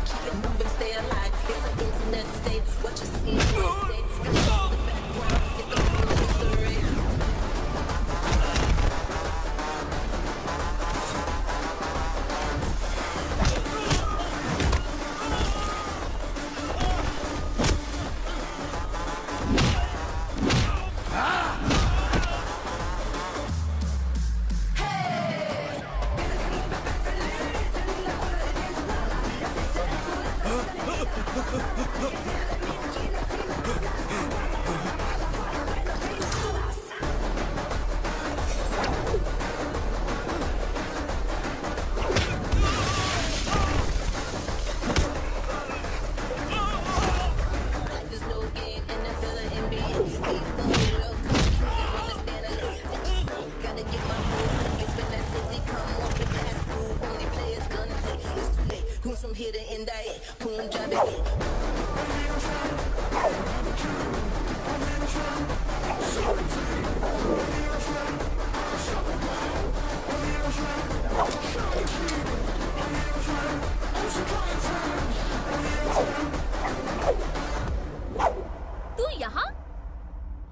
keep it moving, stay alive. It's an internet state. What you see, what you say. Got the background, get the full history.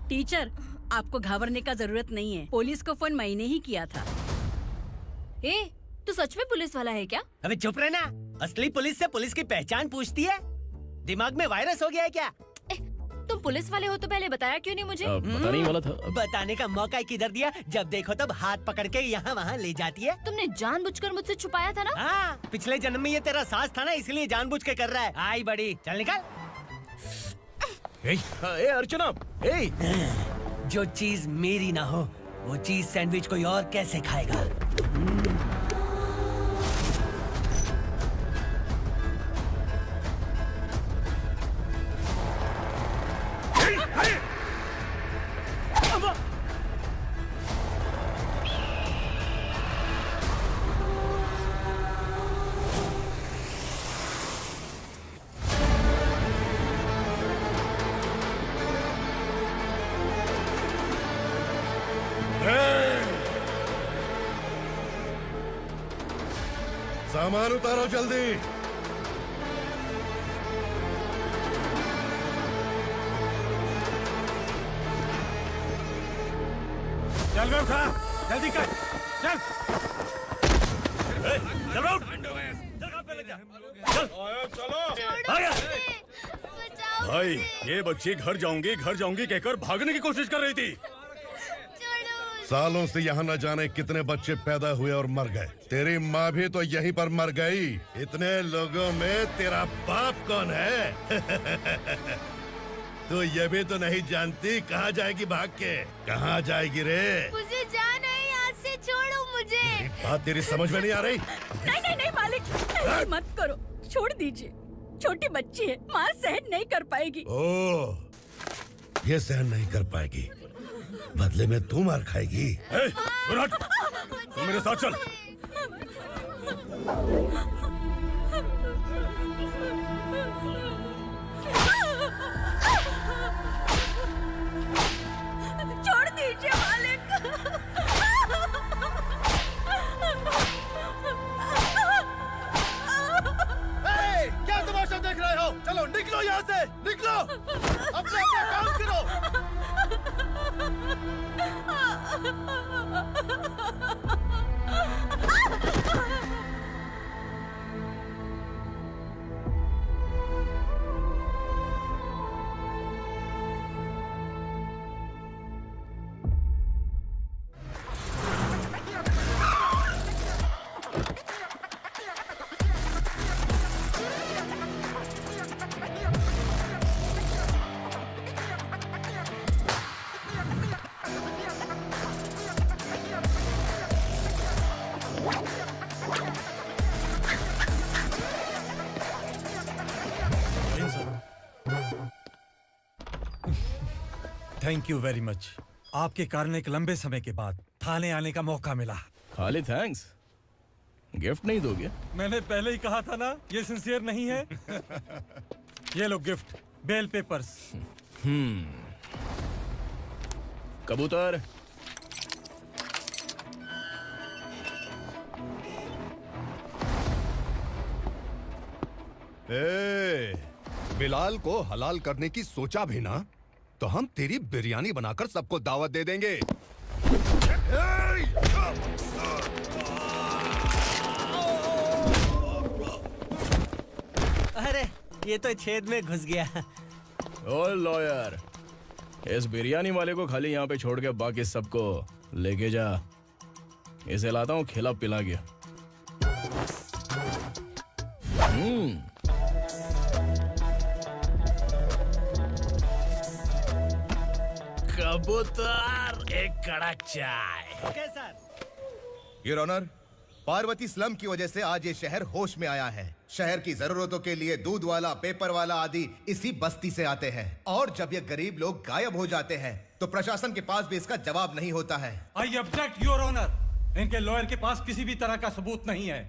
Teacher, आपको घबराने का जरूरत नहीं है। Police को phone मैंने ही किया था। ए, तू सच में पुलिस वाला है क्या? अबे चुप रहना। असली पुलिस से पुलिस की पहचान पूछती है? दिमाग में वायरस हो गया है क्या? तुम पुलिस वाले हो तो पहले बताया क्यों नहीं मुझे? बताने ही वाला था। बताने का मौका किधर दिया? जब देखो तब हाथ पकड़ के यहाँ वहाँ ले जाती है। तुमने जानबूझकर मुझसे छुपाया था ना? हाँ, पिछले जन्म में ये तेरा सास था ना, इसलिए जानबूझ के कर रहा है। आई बड़ी, चल निकल। ए अर्चना, जो चीज मेरी ना हो वो चीज सैंडविच कोई और कैसे खाएगा? सामान उतारो जल्दी। चल बे उठा, जल्दी कर, चल। चल उठ, चलो। भाई, ये बच्ची घर जाऊंगी कहकर भागने की कोशिश कर रही थी। सालों से यहाँ न जाने कितने बच्चे पैदा हुए और मर गए। तेरी माँ भी तो यहीं पर मर गई। इतने लोगों में तेरा बाप कौन है? तो ये भी तो नहीं जानती कहाँ जाएगी भाग के? कहाँ जाएगी रे? मुझे जाना है, यहाँ से छोड़ो मुझे। बात तेरी समझ में नहीं आ रही? नहीं मालिक, ऐसे मत करो, छोड़ दीजिए। छोटी बच्ची है, माँ सहन नहीं कर पाएगी। ओह, ये सहन नहीं कर पाएगी, बदले में तू मार खाएगी। तू मेरे साथ चल। छोड़ दीजिए मालिक। क्या तमाशा देख रहे हो? चलो निकलो यहाँ से, निकलो। अपना काम करो। Thank you very much. आपके कारण एक लंबे समय के बाद थाने आने का मौका मिला। खाली थैंक्स, गिफ्ट नहीं दोगे? मैंने पहले ही कहा था ना, ये सिंसियर नहीं है। ये लो गिफ्ट, बेल पेपर्स। कबूतर। बिलाल को हलाल करने की सोचा भी ना तो हम तेरी बिरयानी बनाकर सबको दावत दे देंगे। अरे ये तो छेद में घुस गया। ओ लॉयर, इस बिरयानी वाले को खाली यहाँ पे छोड़ के बाकी सबको लेके जा। इसे लाता हूँ खिला पिला के। कबूतर, एक कड़क चाय। Okay sir. Your honour, Parvati slum की वजह से आज ये शहर होश में आया है। शहर की जरूरतों के लिए दूध वाला, पेपर वाला आदि इसी बस्ती से आते हैं, और जब ये गरीब लोग गायब हो जाते हैं तो प्रशासन के पास भी इसका जवाब नहीं होता है। I object your honour. इनके लॉयर के पास किसी भी तरह का सबूत नहीं है।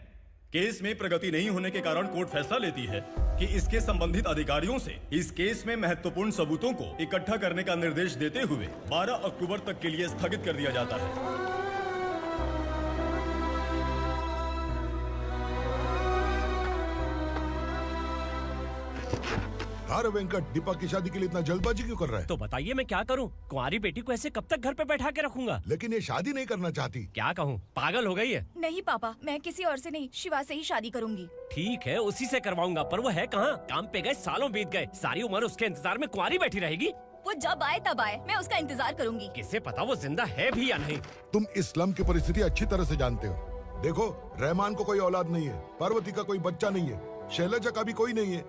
केस में प्रगति नहीं होने के कारण कोर्ट फैसला लेती है कि इसके संबंधित अधिकारियों से इस केस में महत्वपूर्ण सबूतों को इकट्ठा करने का निर्देश देते हुए 12 अक्टूबर तक के लिए स्थगित कर दिया जाता है। अरे वेंकट, दीपक की शादी के लिए इतना जल्दबाजी क्यों कर रहा है? तो बताइए मैं क्या करूं? कुंवारी बेटी को ऐसे कब तक घर पे बैठा के रखूंगा? लेकिन ये शादी नहीं करना चाहती। क्या कहूं, पागल हो गई है? नहीं पापा, मैं किसी और से नहीं, शिवा से ही शादी करूंगी। ठीक है, उसी से करवाऊंगा, पर वो है कहाँ? काम पे गए सालों बीत गए, सारी उम्र उसके इंतजार में कुंवारी बैठी रहेगी। वो जब आए तब आए, मैं उसका इंतजार करूंगी। किसे पता वो जिंदा है भी या नहीं। तुम इस्लाम की परिस्थिति अच्छी तरह से जानते हो। देखो, रहमान को कोई औलाद नहीं है, पार्वती का कोई बच्चा नहीं है, शैलजा का भी कोई नहीं है।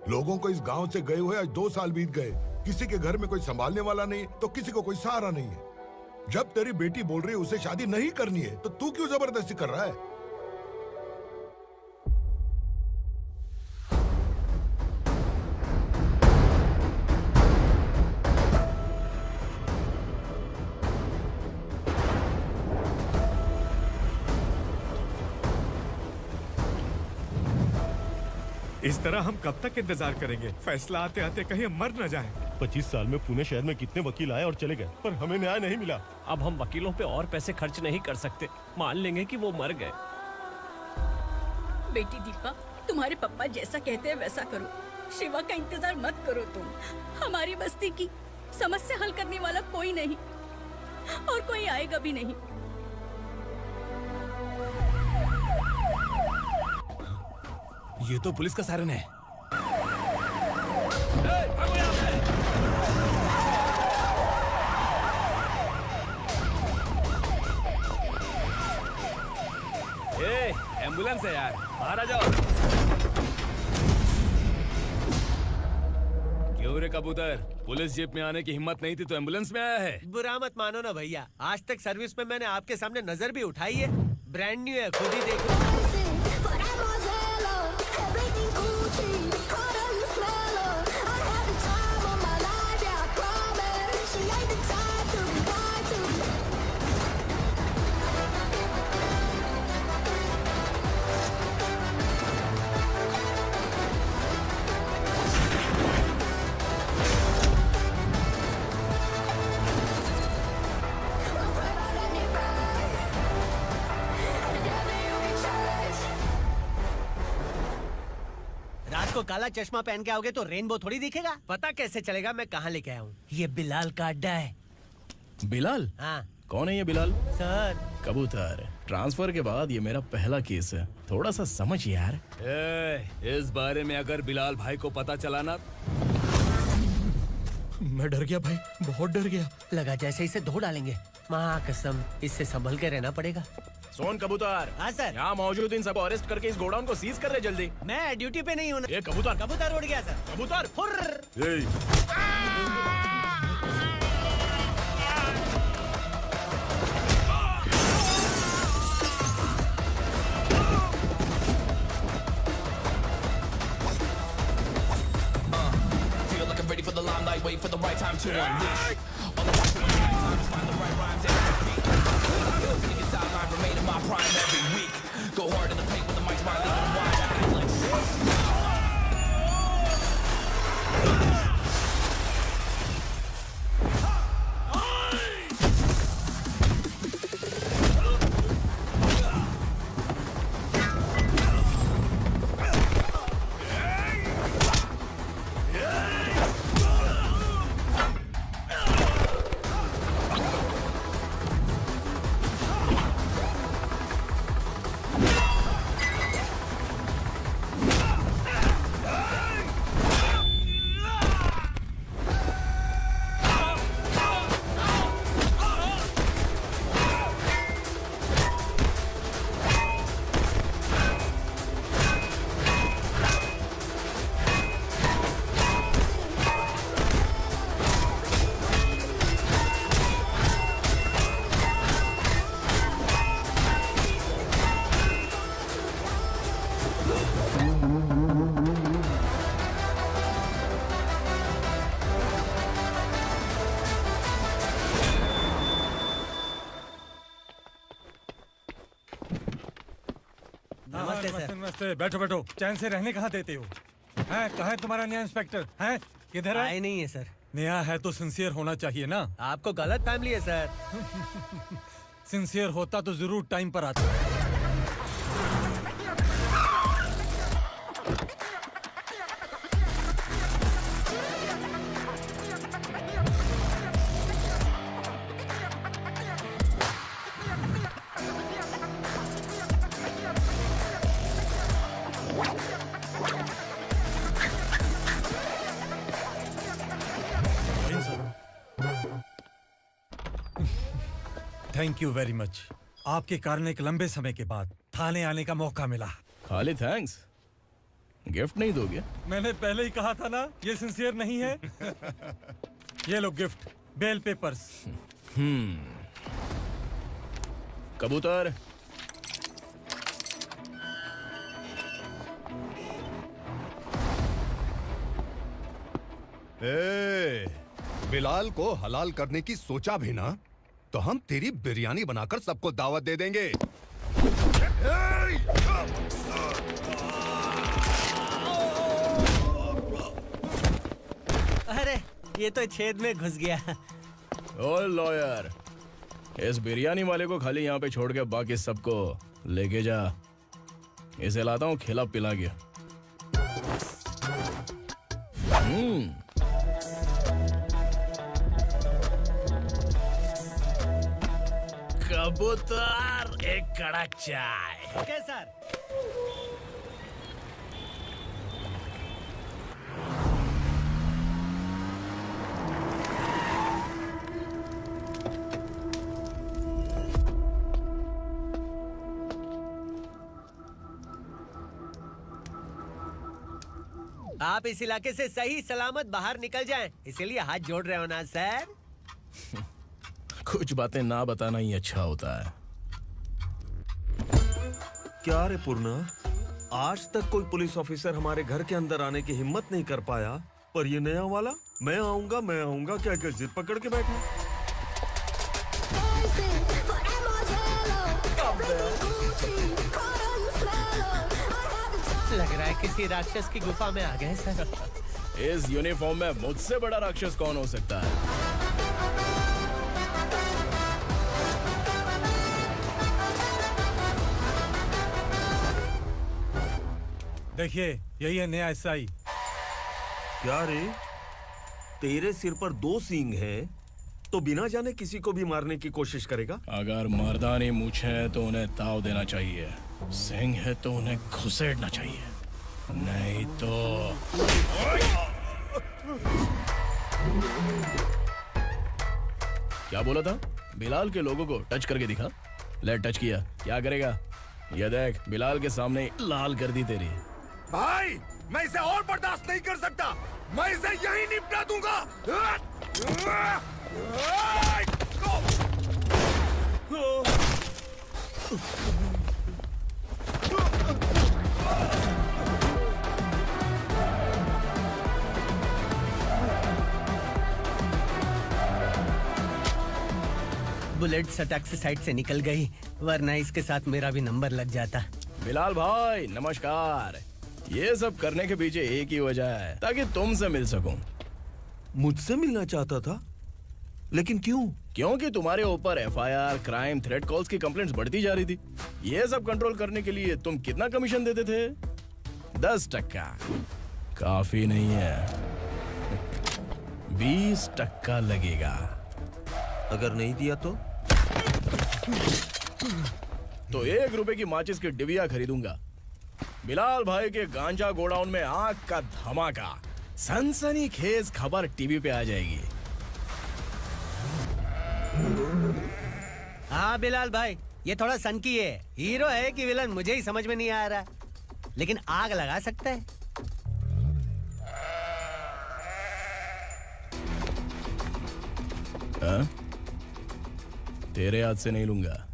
लोगों को इस गांव से गए हुए आज 2 साल बीत गए। किसी के घर में कोई संभालने वाला नहीं, तो किसी को कोई सहारा नहीं है। जब तेरी बेटी बोल रही है उसे शादी नहीं करनी है, तो तू क्यों जबरदस्ती कर रहा है? इस तरह हम कब तक इंतजार करेंगे? फैसला आते आते कहीं हम मर न जाएं। 25 साल में पुणे शहर में कितने वकील आए और चले गए, पर हमें न्याय नहीं मिला। अब हम वकीलों पे और पैसे खर्च नहीं कर सकते। मान लेंगे कि वो मर गए। बेटी दीपा, तुम्हारे पापा जैसा कहते हैं वैसा करो। शिवा का इंतजार मत करो तुम। हमारी बस्ती की समस्या हल करने वाला कोई नहीं, और कोई आएगा भी नहीं। ये तो पुलिस का सायरन है। एम्बुलेंस है यार, बाहर आ जाओ। क्यों रे कबूतर, पुलिस जीप में आने की हिम्मत नहीं थी तो एम्बुलेंस में आया है? बुरा मत मानो ना भैया, आज तक सर्विस में मैंने आपके सामने नजर भी उठाई है। ब्रांड न्यू है, खुद ही देखो। को काला चश्मा पहन के आओगे तो रेनबो थोड़ी दिखेगा। पता कैसे चलेगा मैं कहाँ लेके आया हूँ? ये बिलाल का अड्डा है। बिलाल? हाँ। कौन है ये बिलाल? सर। कबूतर, ट्रांसफर के बाद ये मेरा पहला केस है, थोड़ा सा समझ यार। इस बारे में अगर बिलाल भाई को पता चला ना। मैं डर गया भाई, बहुत डर गया। लगा जैसे इसे धो डालेंगे। माँ कसम, इससे संभल के रहना पड़ेगा। सोन कबूतर। हाँ सर। यहाँ मौजूद इन सबको अरेस्ट करके इस गोडाउन को सीज कर रहे जल्दी। मैं ड्यूटी पे नहीं हूँ। ये कबूतर। कबूतर उड़ गया सर। कबूतर। Feel like I'm ready for the limelight, wait for the right time to unleash. All the time to find the right rhymes and beat. Niggas sideline remain in my prime every week. Go hard in the paint with the mic's my leaving wide. I feel like नमस्ते, बैठो बैठो। चैन से रहने कहाँ देते हो? हैं, कहाँ है तुम्हारा नया इंस्पेक्टर? हैं, किधर है? आए नहीं है सर। नया है तो सिंसियर होना चाहिए ना। आपको गलत फैमिली है सर। सिंसियर होता तो जरूर टाइम पर आता। Thank you very much. आपके कारण एक लंबे समय के बाद थाने आने का मौका मिला। खाली थैंक्स, गिफ्ट नहीं दोगे? मैंने पहले ही कहा था ना, ये सिंसियर नहीं है। ये लो गिफ्ट, बेल पेपर्स। कबूतर। बिलाल को हलाल करने की सोचा भी ना, तो हम तेरी बिरयानी बनाकर सबको दावत दे देंगे। अरे ये तो छेद में घुस गया। ओ लॉयर, इस बिरयानी वाले को खाली यहाँ पे छोड़ के बाकी सबको लेके जा। इसे लाता हूँ खिला पिला के। कबूतर, एक कड़क चाय। Okay sir. आप इस इलाके से सही सलामत बाहर निकल जाएं, इसीलिए हाथ जोड़ रहे हो ना सर। कुछ बातें ना बताना ही अच्छा होता है। क्या रे पूर्णा, आज तक कोई पुलिस ऑफिसर हमारे घर के अंदर आने की हिम्मत नहीं कर पाया, पर ये नया वाला मैं आऊंगा क्या क्या जिद पकड़ के बैठा। लग रहा है किसी राक्षस की गुफा में आ गए सर। इस यूनिफॉर्म में मुझसे बड़ा राक्षस कौन हो सकता है? देखिए, यही है नया एसआई। क्या रे, तेरे सिर पर 2 सींग हैं, तो बिना जाने किसी को भी मारने की कोशिश करेगा? अगर मर्दानी मूंछ है तो उन्हें ताव देना चाहिए, सिंह है तो उन्हें घुसेड़ना चाहिए, नहीं तो। क्या बोला था? बिलाल के लोगों को टच करके दिखा। ले टच किया, क्या करेगा? ये देख, बिलाल के सामने लाल कर दी तेरी। भाई, मैं इसे और बर्दाश्त नहीं कर सकता, मैं इसे यहीं निपटा दूंगा। बुलेट सटक से साइड से निकल गई, वरना इसके साथ मेरा भी नंबर लग जाता। बिलाल भाई नमस्कार। ये सब करने के पीछे एक ही वजह है, ताकि तुमसे मिल सकूं। मुझसे मिलना चाहता था? लेकिन क्यों? क्योंकि तुम्हारे ऊपर एफआईआर, क्राइम, थ्रेट कॉल्स की कंप्लेंट्स बढ़ती जा रही थी। ये सब कंट्रोल करने के लिए तुम कितना कमीशन देते थे? 10%। काफी नहीं है, 20% लगेगा। अगर नहीं दिया तो 1 रुपए की माचिस की डिबिया खरीदूंगा। बिलाल भाई के गांजा गोडाउन में आग का धमाका, सनसनीखेज खबर टीवी पे आ जाएगी। हाँ बिलाल भाई, ये थोड़ा सनकी है। हीरो है कि विलन मुझे ही समझ में नहीं आ रहा, लेकिन आग लगा सकता है। तेरे हाथ से नहीं लूंगा,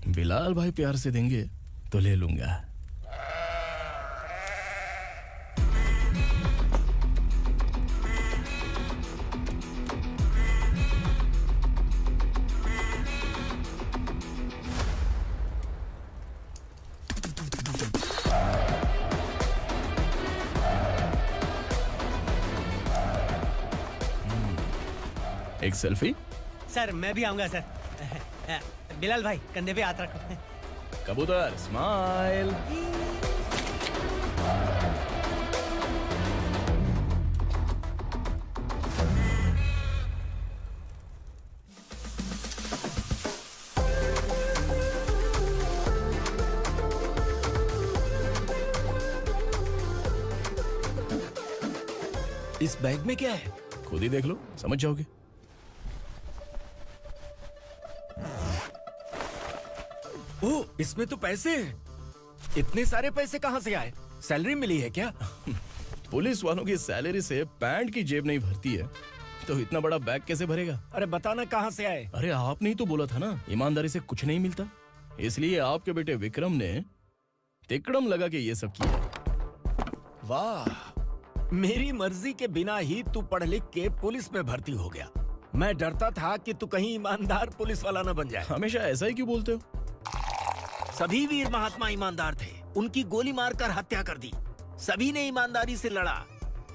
बिलाल भाई प्यार से देंगे तो ले लूंगा। एक सेल्फी? सर मैं भी आऊंगा सर। बिलाल भाई कंधे पे हाथ रखो। कबूतर स्माइल। इस बैग में क्या है? खुद ही देख लो, समझ जाओगे। ओह, इसमें तो पैसे हैं। इतने सारे पैसे कहाँ से आए? सैलरी मिली है क्या? पुलिस वालों की सैलरी से पैंट की जेब नहीं भरती है, तो इतना बड़ा बैग कैसे भरेगा? अरे बताना कहाँ से आए? अरे आपने ही तो बोला था ना, ईमानदारी से कुछ नहीं मिलता, इसलिए आपके बेटे विक्रम ने तिकड़म लगा के ये सब किया। वाह, मेरी मर्जी के बिना ही तू पढ़ लिख के पुलिस में भर्ती हो गया। मैं डरता था कि तू कहीं ईमानदार पुलिस वाला न बन जाए। हमेशा ऐसा ही क्यों बोलते हो? सभी वीर महात्मा ईमानदार थे, उनकी गोली मारकर हत्या कर दी। सभी ने ईमानदारी से लड़ा,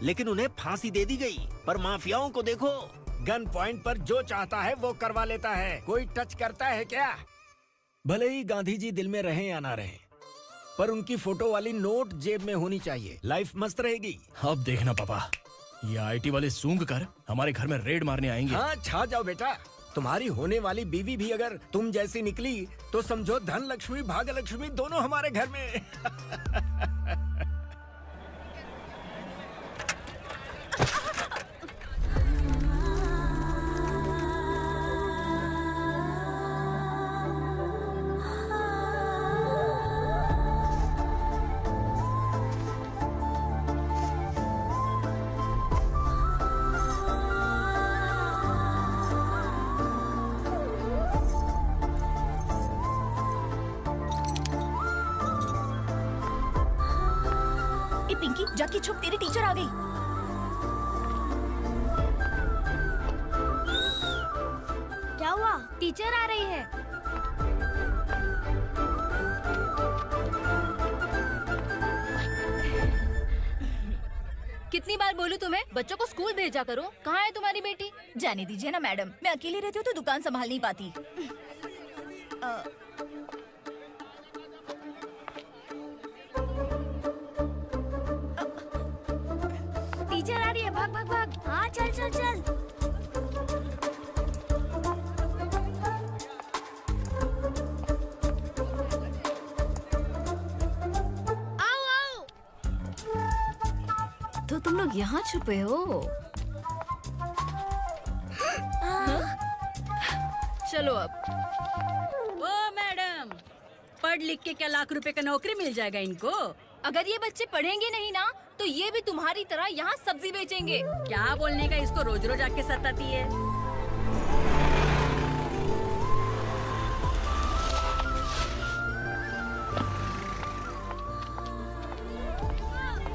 लेकिन उन्हें फांसी दे दी गई। पर माफियाओं को देखो, गन पॉइंट पर जो चाहता है वो करवा लेता है। कोई टच करता है क्या? भले ही गांधी जी दिल में रहे या ना रहे, पर उनकी फोटो वाली नोट जेब में होनी चाहिए। लाइफ मस्त रहेगी। अब देखना पापा, ये आईटी वाले सूंघ कर हमारे घर में रेड मारने आएंगे। हाँ, छा जाओ बेटा। तुम्हारी होने वाली बीवी भी अगर तुम जैसी निकली तो समझो धन लक्ष्मी भाग्य लक्ष्मी दोनों हमारे घर में। पिंकी, जाके छुप, तेरी टीचर आ गई। क्या हुआ? टीचर आ रही है। कितनी बार बोलूं तुम्हें, बच्चों को स्कूल भेजा करो। कहाँ है तुम्हारी बेटी? जाने दीजिए ना मैडम, मैं अकेली रहती हूँ तो दुकान संभाल नहीं पाती। टीचर आ रही है, भाग भाग भाग। हाँ चल चल चल। आओ आओ। तो तुम लोग यहाँ छुपे हो? चलो अब। ओ मैडम, पढ़ लिख के क्या लाख रुपए का नौकरी मिल जाएगा इनको? अगर ये बच्चे पढ़ेंगे नहीं ना, तो ये भी तुम्हारी तरह यहाँ सब्जी बेचेंगे। क्या बोलने का, इसको रोज रोज आके सताती है।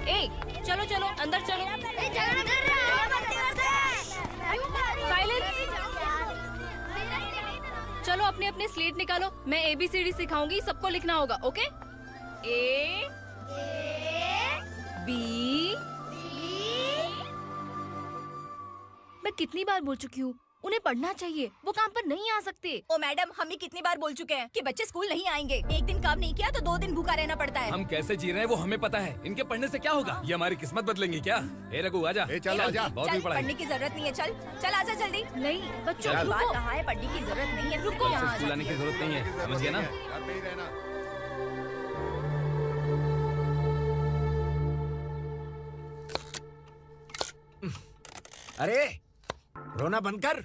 ए, चलो चलो अंदर चलो। साइलेंस। चलो अपने अपने स्लेट निकालो, मैं ABCD सिखाऊंगी, सबको लिखना होगा। ओके? A B। मैं कितनी बार बोल चुकी हूँ, उन्हें पढ़ना चाहिए, वो काम पर नहीं आ सकते। ओ मैडम, हम भी कितनी बार बोल चुके हैं कि बच्चे स्कूल नहीं आएंगे। एक दिन काम नहीं किया तो 2 दिन भूखा रहना पड़ता है। हम कैसे जी रहे हैं वो हमें पता है, इनके पढ़ने से क्या होगा? ये हमारी किस्मत बदलेंगी क्या? ए रघु आजा। चल आजा। बहुत भी पढ़ाई। पढ़ने की जरूरत नहीं है, चल आजा जल्दी। नहीं बच्चों, बात कहा है, पढ़ने की जरूरत नहीं है। रुको, यहाँ स्कूल आने की जरूरत नहीं है, समझ गया ना? अरे रोना बंद कर।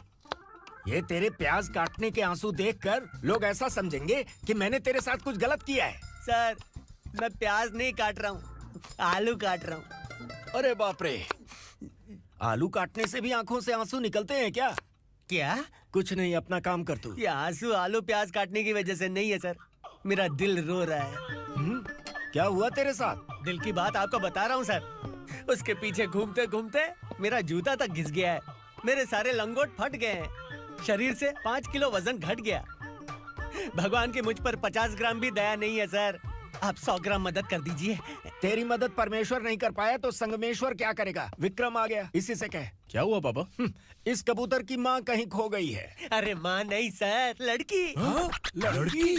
ये तेरे प्याज काटने के आंसू देखकर लोग ऐसा समझेंगे कि मैंने तेरे साथ कुछ गलत किया है। सर, मैं प्याज नहीं काट रहा हूँ, आलू काट रहा हूँ। अरे बाप रे, आलू काटने से भी आंखों से आंसू निकलते हैं क्या? क्या? कुछ नहीं, अपना काम कर तू। ये आंसू आलू प्याज काटने की वजह से नहीं है सर, मेरा दिल रो रहा है। क्या हुआ तेरे साथ? दिल की बात आपको बता रहा हूँ सर। उसके पीछे घूमते घूमते मेरा जूता तक घिस गया है, मेरे सारे लंगोट फट गए हैं, शरीर से 5 किलो वजन घट गया। भगवान की मुझ पर 50 ग्राम भी दया नहीं है सर। आप 100 ग्राम मदद कर दीजिए। तेरी मदद परमेश्वर नहीं कर पाया तो संगमेश्वर क्या करेगा? विक्रम आ गया, इसी से कह। क्या हुआ पापा? इस कबूतर की माँ कहीं खो गई है। अरे माँ नहीं सर, लड़की। लड़की?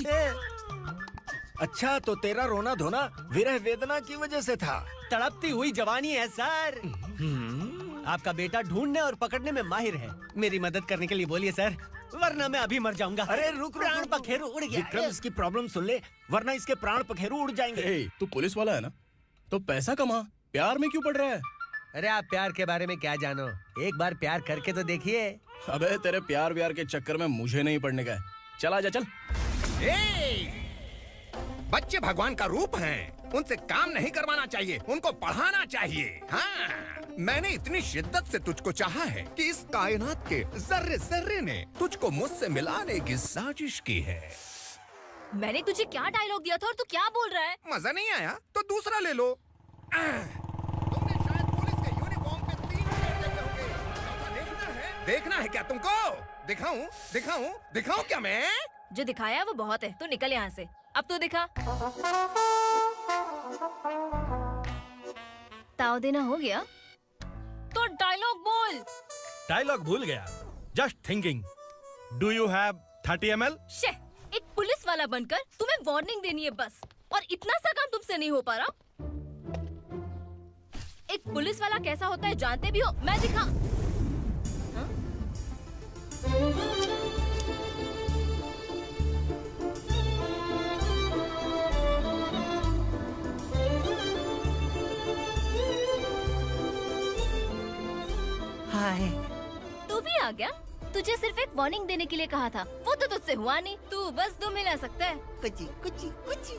अच्छा, तो तेरा रोना धोना विरह वेदना की वजह से था। तड़पती हुई जवानी है सर। आपका बेटा ढूंढने और पकड़ने में माहिर है। मेरी मदद करने के लिए बोलिए सर, वरना मैं अभी मर जाऊंगा। अरे रुक, प्राण पखेरु उड़ गया। विक्रम, इसकी प्रॉब्लम सुन ले, वरना इसके प्राण पखेरु उड़ जाएंगे। तू पुलिस वाला है ना, तो पैसा कमा, प्यार में क्यों पड़ रहा है? अरे आप प्यार के बारे में क्या जानो, एक बार प्यार करके तो देखिए। अबे तेरे प्यार व्यार के चक्कर में मुझे नहीं पड़ने का है। चल आजा चल। बच्चे भगवान का रूप हैं, उनसे काम नहीं करवाना चाहिए, उनको पढ़ाना चाहिए। हाँ, मैंने इतनी शिद्दत से तुझको चाहा है कि इस कायनात के जर्रे जर्रे ने तुझको मुझसे मिलाने की साजिश की है। मैंने तुझे क्या डायलॉग दिया था और तू क्या बोल रहा है? मजा नहीं आया तो दूसरा ले लो। तुमने शायद पुलिस के यूनिफॉर्म पे 3 पैर देखे होंगे। देखना है क्या तुमको? दिखाऊं दिखाऊं दिखाऊं क्या मैं? जो दिखाया वो बहुत है, तू निकल यहाँ से। अब तू दिखा। ताव देना हो गया तो डायलॉग बोल। डायलॉग भूल गया। Just thinking. Do you have 30 ml? शे, एक पुलिस वाला बनकर तुम्हें वार्निंग देनी है बस, और इतना सा काम तुमसे नहीं हो पा रहा। एक पुलिस वाला कैसा होता है जानते भी हो? मैं दिखा। हाँ? हाय। तू भी आ गया? तुझे सिर्फ एक वार्निंग देने के लिए कहा था, वो तो तुझसे हुआ नहीं। तू बस 2 मिला सकता है। कुची कुची कुची।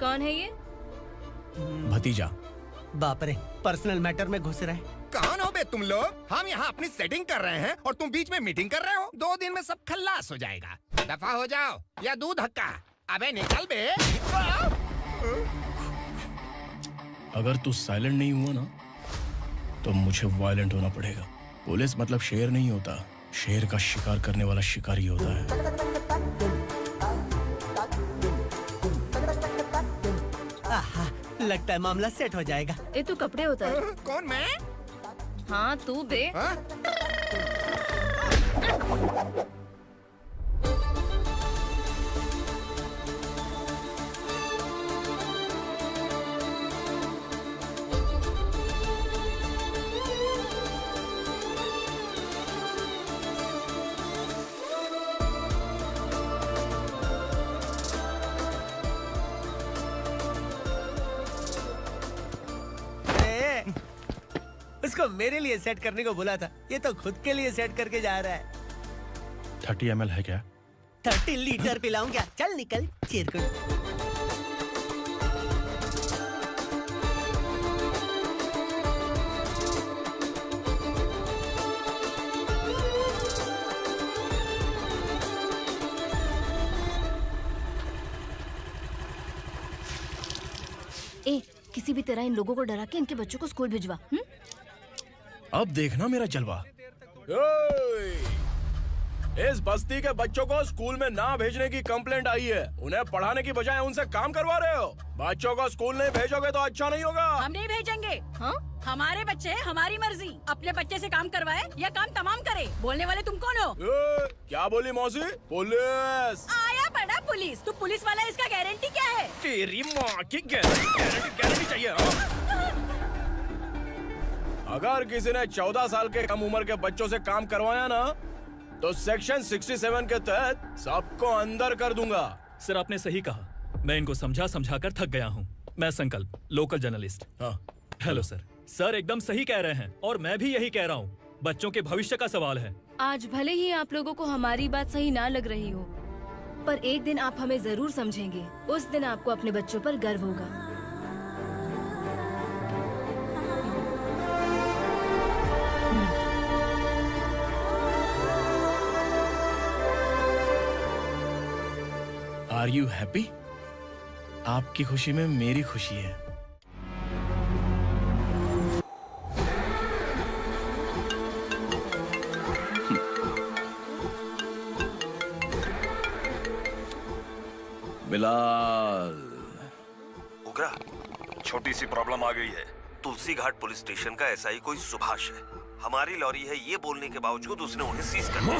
कौन है ये? भतीजा। बाप रे, पर्सनल मैटर में घुस रहे। कौन हो बे तुम लोग? हम यहाँ अपनी सेटिंग कर रहे हैं और तुम बीच में मीटिंग कर रहे हो। 2 दिन में सब खल्लास हो जाएगा। दफा हो जाओ या दूध हक्का। अबे निकल बे। अगर तू साइलेंट नहीं हुआ ना तो मुझे वायलेंट होना पड़ेगा। पुलिस मतलब शेर नहीं होता, शेर का शिकार करने वाला शिकारी होता है। आहा, लगता है मामला सेट हो जाएगा। ये तू कपड़े होता है। कौन मैं? हाँ तू बे। उसको मेरे लिए सेट करने को बोला था, ये तो खुद के लिए सेट करके जा रहा है। 30 ml है क्या? 30 लीटर पिलाऊं क्या? चल निकल चिरकुट। ए, किसी भी तरह इन लोगों को डरा के इनके बच्चों को स्कूल भिजवा। अब देखना मेरा जलवा। इस बस्ती के बच्चों को स्कूल में ना भेजने की कंप्लेंट आई है। उन्हें पढ़ाने की बजाय उनसे काम करवा रहे हो। बच्चों को स्कूल नहीं भेजोगे तो अच्छा नहीं होगा। हम नहीं भेजेंगे। हाँ? हमारे बच्चे हैं, हमारी मर्जी। अपने बच्चे से काम करवाए या काम तमाम करे। बोलने वाले तुम कौन हो? क्या बोली मौसी? पुलिस आया बड़ा पुलिस। तू पुलिस वाला, इसका गारंटी क्या है? तेरी माँ की गारंटी चाहिए। अगर किसी ने 14 साल के कम उम्र के बच्चों से काम करवाया ना तो सेक्शन 67 के तहत सबको अंदर कर दूंगा। सर आपने सही कहा। मैं इनको समझा कर थक गया हूँ। मैं संकल्प, लोकल जर्नलिस्ट। हाँ। Hello sir. सर एकदम सही कह रहे हैं और मैं भी यही कह रहा हूँ। बच्चों के भविष्य का सवाल है। आज भले ही आप लोगों को हमारी बात सही ना लग रही हो, पर एक दिन आप हमें जरूर समझेंगे। उस दिन आपको अपने बच्चों पर गर्व होगा। Are you happy? आपकी खुशी में मेरी खुशी है। बिलाल। उग्रा, छोटी सी प्रॉब्लम आ गई है। तुलसी घाट पुलिस स्टेशन का एसआई कोई सुभाष है। हमारी लॉरी है ये बोलने के बावजूद उसने उन्हें सीज कर दिया।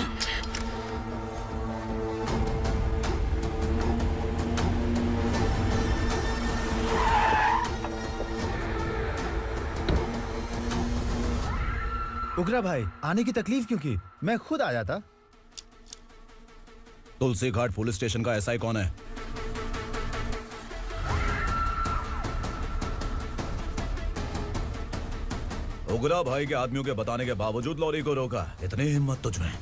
उग्रा भाई, आने की तकलीफ क्यों की? मैं खुद आया था। तुलसी घाट पुलिस स्टेशन का एसआई कौन है? उग्रा भाई के आदमियों के बताने के बावजूद लॉरी को रोका। इतनी हिम्मत तुझमें?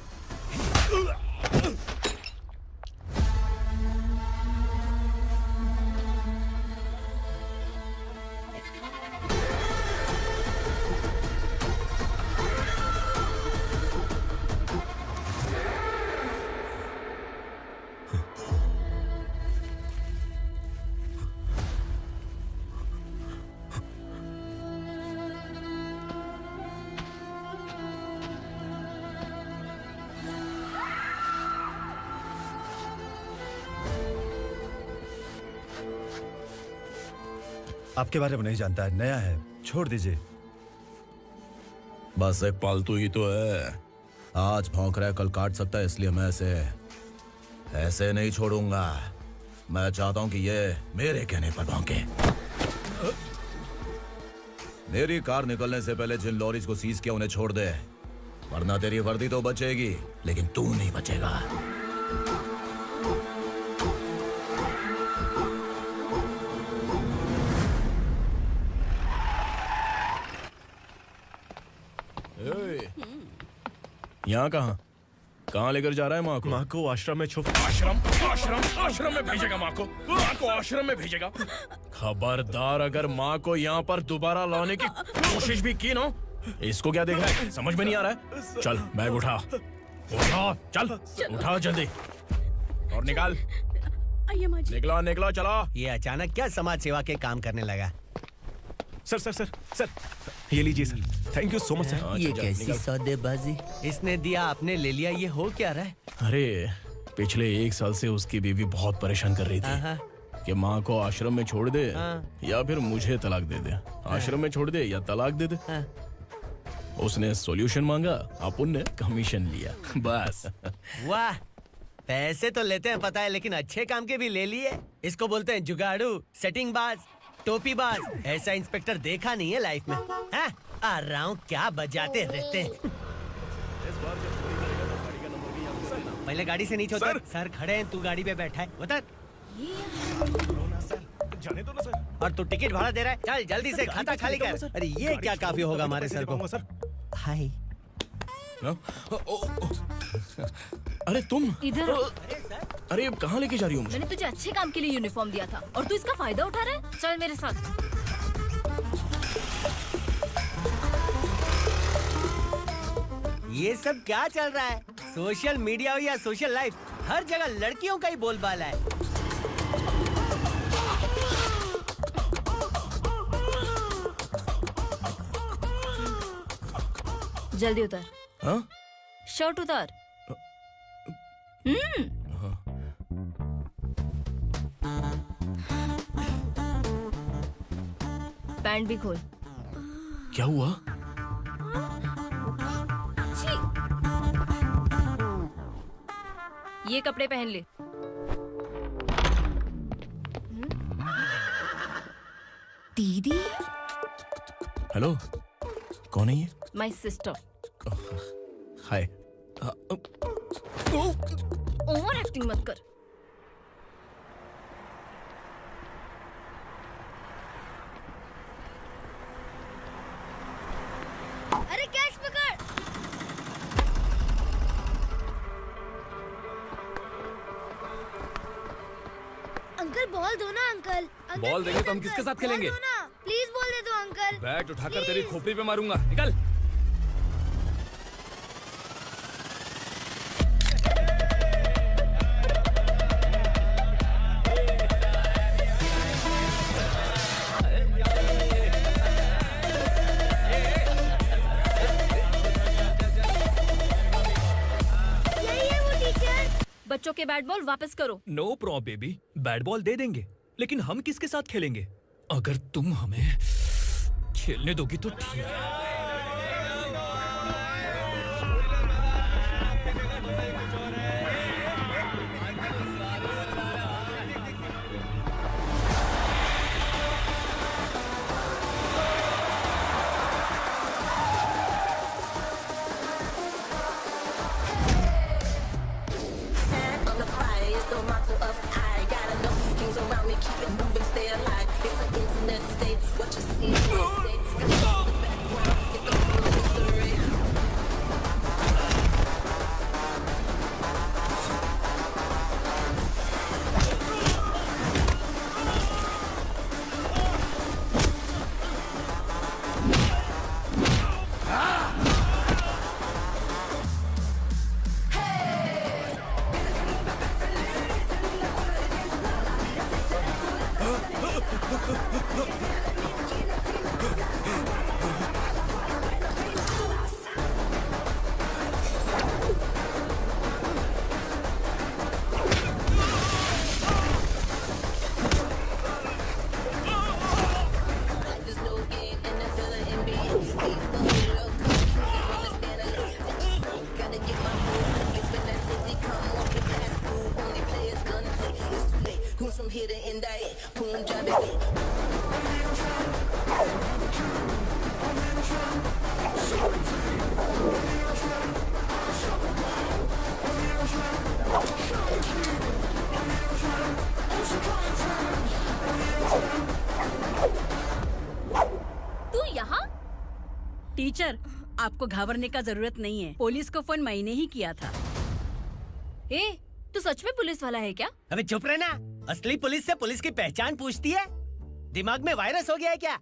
आपके बारे में नहीं जानता है, नया है, छोड़ दीजिए। बस एक पालतू ही तो है। आज भौंक रहा है, कल काट सकता है, इसलिए मैं ऐसे नहीं छोड़ूंगा। मैं चाहता हूं कि ये मेरे कहने पर भौंके। मेरी कार निकलने से पहले जिन लॉरीज को सीज किया उन्हें छोड़ दे, वरना तेरी वर्दी तो बचेगी लेकिन तू नहीं बचेगा। यहाँ कहाँ लेकर जा रहा है माँ को? माँ को आश्रम में आश्रम में भेजेगा माँ को आश्रम में भेजेगा। खबरदार, अगर माँ को यहाँ पर दोबारा लाने की कोशिश भी की ना, इसको क्या देख रहा है? समझ में नहीं आ रहा है? चल बैग उठा, चल उठा जल्दी और निकाल। निकला चला। ये अचानक क्या समाज सेवा के काम करने लगा? सर, ये लीजिए sir. Thank you so much sir. ये कैसी सौदेबाजी? इसने दिया, आपने ले लिया, ये हो क्या रहा है? अरे पिछले 1 साल से उसकी बीवी बहुत परेशान कर रही थी कि माँ को आश्रम में छोड़ दे या फिर मुझे तलाक दे दे। आश्रम में छोड़ दे या तलाक दे दे। उसने सॉल्यूशन मांगा, अपन ने कमीशन लिया, बस। वाह, पैसे तो लेते हैं पता है, लेकिन अच्छे काम के भी ले लिए। इसको बोलते हैं जुगाड़ू, सेटिंग बाज, टोपी बाज। ऐसा इंस्पेक्टर देखा नहीं है लाइफ में। हाँ? आ रहा हूँ, क्या बजाते रहते हैं। पहले गाड़ी से नीचे उतर। सर खड़े हैं, तू गाड़ी पे बैठा है, उतर। जाने दो ना सर। और तू टिकट भाड़ा दे रहा है, चल जल्दी से खाता खाली कर। अरे ये क्या काफी होगा हमारे सर को। हाय। अरे तुम इधर। अरे कहाँ लेके जा रही हो? मैंने तुझे अच्छे काम के लिए यूनिफॉर्म दिया था और तू इसका फायदा उठा रहा है। चल मेरे साथ। ये सब क्या चल रहा है? सोशल मीडिया हो या सोशल लाइफ, हर जगह लड़कियों का ही बोलबाला है। जल्दी उतर। हाँ? शर्ट उतार। पैंट भी खोल। क्या हुआ? ये कपड़े पहन ले। दीदी। हेलो, कौन है ये? My sister. Hi. Over acting मत कर। अरे कैश पकड़। अंकल बॉल दो ना अंकल। बॉल देंगे तो हम किसके साथ खेलेंगे? प्लीज बॉल दे दो अंकल। बैट उठाकर तेरी खोपड़ी पे मारूंगा, निकल। बच्चों के बैट बॉल वापस करो। No problem baby, bat ball दे देंगे, लेकिन हम किसके साथ खेलेंगे? अगर तुम हमें खेलने दोगी तो ठीक है। On the fire is the motto of I gotta know things around me, keep it moving, stay alive. It's an internet state, what you see, what you say. Gotta know the background, get the full history. There's no game in the filler NBA. We for the World Cup, wanna stand alone. Gotta get my food, it's when that city come off the glass. Ooh, only players gonna play. It's too late. Who's from here to end I Punjabi. तू यहाँ? Teacher, आपको घबराने का जरूरत नहीं है। Police को phone मैंने ही किया था। ए, तू सच में पुलिस वाला है क्या? अबे चुप रहना। असली पुलिस से पुलिस की पहचान पूछती है? दिमाग में वायरस हो गया है क्या?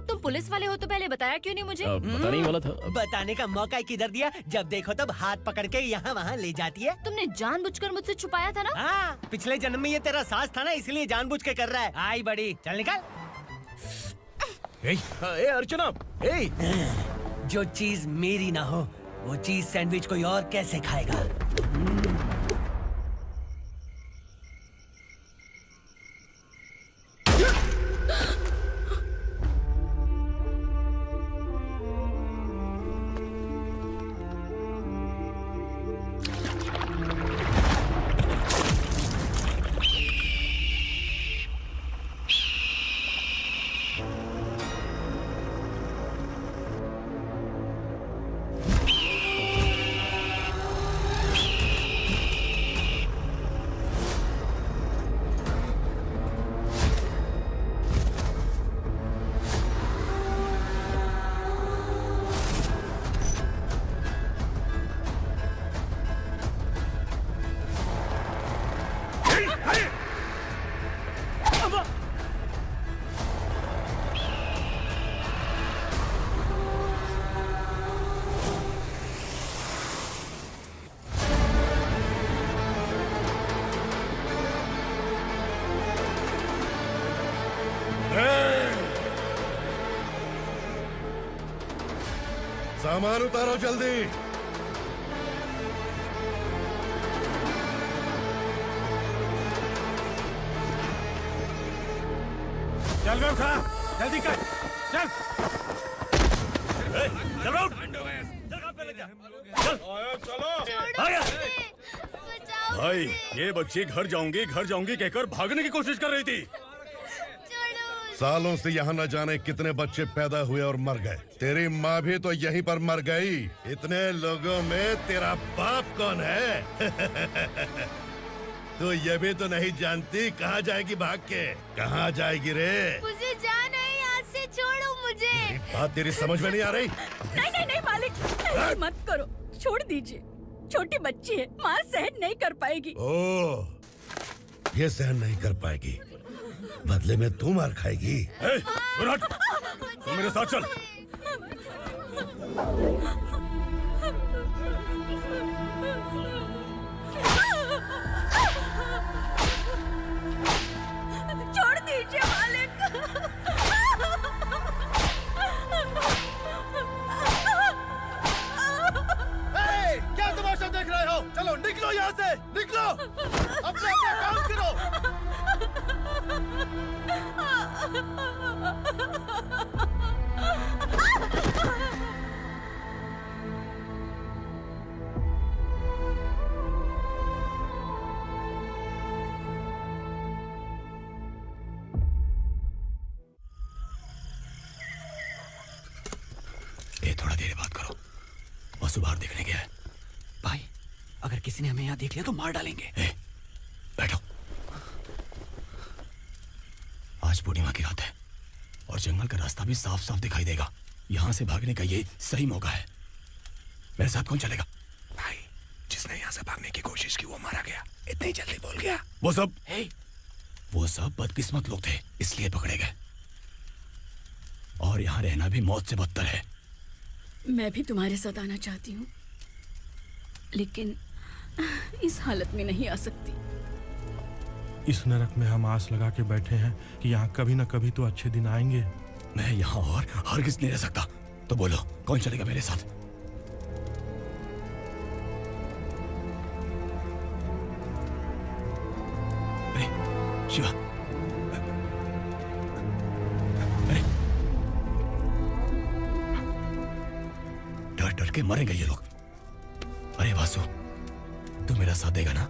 तुम पुलिस वाले हो तो पहले बताया क्यों नहीं मुझे? बताने ही वाला था। बताने का मौका ही किधर दिया? जब देखो तब हाथ पकड़ के यहाँ वहाँ ले जाती है। तुमने जानबूझकर मुझसे छुपाया था ना? हाँ, पिछले जन्म में ये तेरा सास था ना, इसलिए जानबूझ के कर रहा है। आई बड़ी, चल निकल। ए अर्चना, ए! जो चीज मेरी ना हो, वो चीज सैंडविच कोई और कैसे खाएगा? सामान उतारो जल्दी। चल बे उठा, जल्दी कर, चल। चल राउट। भाई, ये बच्ची घर जाऊंगी कहकर भागने की कोशिश कर रही थी। सालों से यहाँ न जाने कितने बच्चे पैदा हुए और मर गए। तेरी माँ भी तो यहीं पर मर गई। इतने लोगों में तेरा बाप कौन है? तो ये भी तो नहीं जानती कहाँ जाएगी भाग के? कहाँ जाएगी रे? मुझे जाना है, यहाँ से छोड़ो मुझे। बात तेरी समझ में नहीं आ रही? नहीं मालिक, ऐसे मत करो, छोड़ दीजिए। छोटी बच्ची है, माँ सहन नहीं कर पाएगी। ओह, ये सहन नहीं कर पाएगी, बदले में तू मार खाएगी। तू मेरे साथ चल। छोड़ दीजिए मालिक। क्या तमाशा देख रहे हो? चलो निकलो यहाँ से, निकलो। आगे बात करो। वासु बाहर देखने गया है। भाई, अगर किसी ने हमें यहाँ देख लिया तो मार डालेंगे। बैठो। आज पूर्णिमा की रात है और जंगल का रास्ता भी साफ साफ दिखाई देगा। यहाँ से भागने का ये सही मौका है। मेरे साथ कौन चलेगा? भाई, जिसने यहाँ से भागने की कोशिश की वो मारा गया। इतनी जल्दी बोल गया। वो सब बदकिस्मत लोग थे, इसलिए पकड़े गए। और यहाँ रहना भी मौत से बदतर है। मैं भी तुम्हारे साथ आना चाहती हूँ, लेकिन इस हालत में नहीं आ सकती। इस नरक में हम आस लगा के बैठे हैं कि यहाँ कभी न कभी तो अच्छे दिन आएंगे। मैं यहाँ और हरगिज़ नहीं रह सकता। तो बोलो, कौन चलेगा मेरे साथ? अरे शिवा, अरे डर डर के मरेंगे ये लोग। अरे वासु, तू मेरा साथ देगा ना?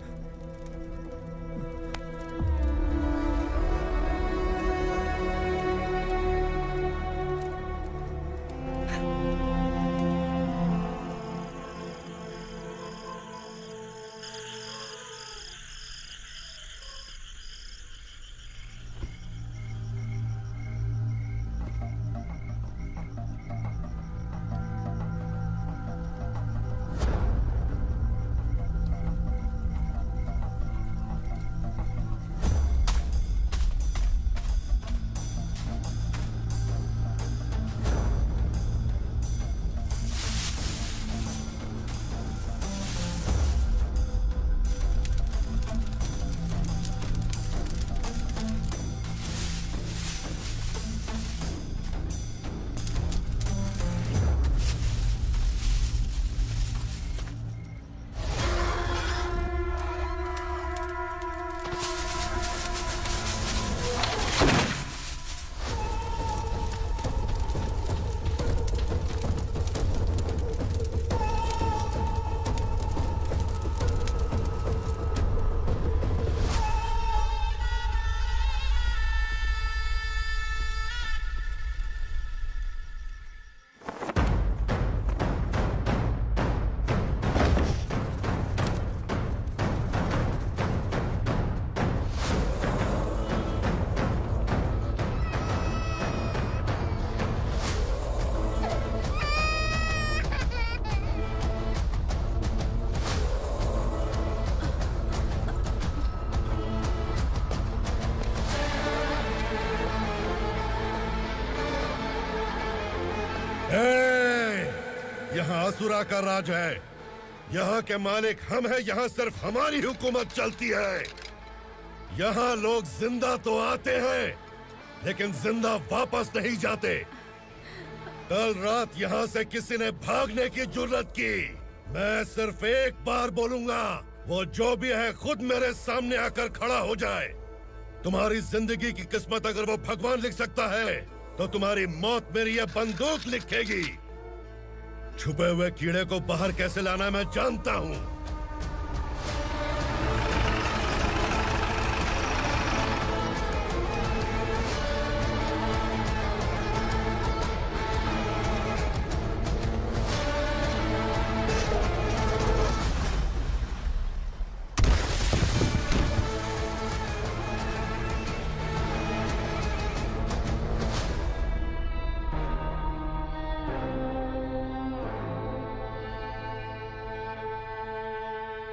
यहाँ असुरा का राज है। यहाँ के मालिक हम हैं। यहाँ सिर्फ हमारी हुकूमत चलती है। यहाँ लोग जिंदा तो आते हैं, लेकिन जिंदा वापस नहीं जाते। कल रात यहाँ से किसी ने भागने की जुर्रत की, मैं सिर्फ एक बार बोलूंगा, वो जो भी है खुद मेरे सामने आकर खड़ा हो जाए। तुम्हारी जिंदगी की किस्मत अगर वो भगवान लिख सकता है, तो तुम्हारी मौत मेरी ये बंदूक लिखेगी। छुपे हुए कीड़े को बाहर कैसे लाना मैं जानता हूँ।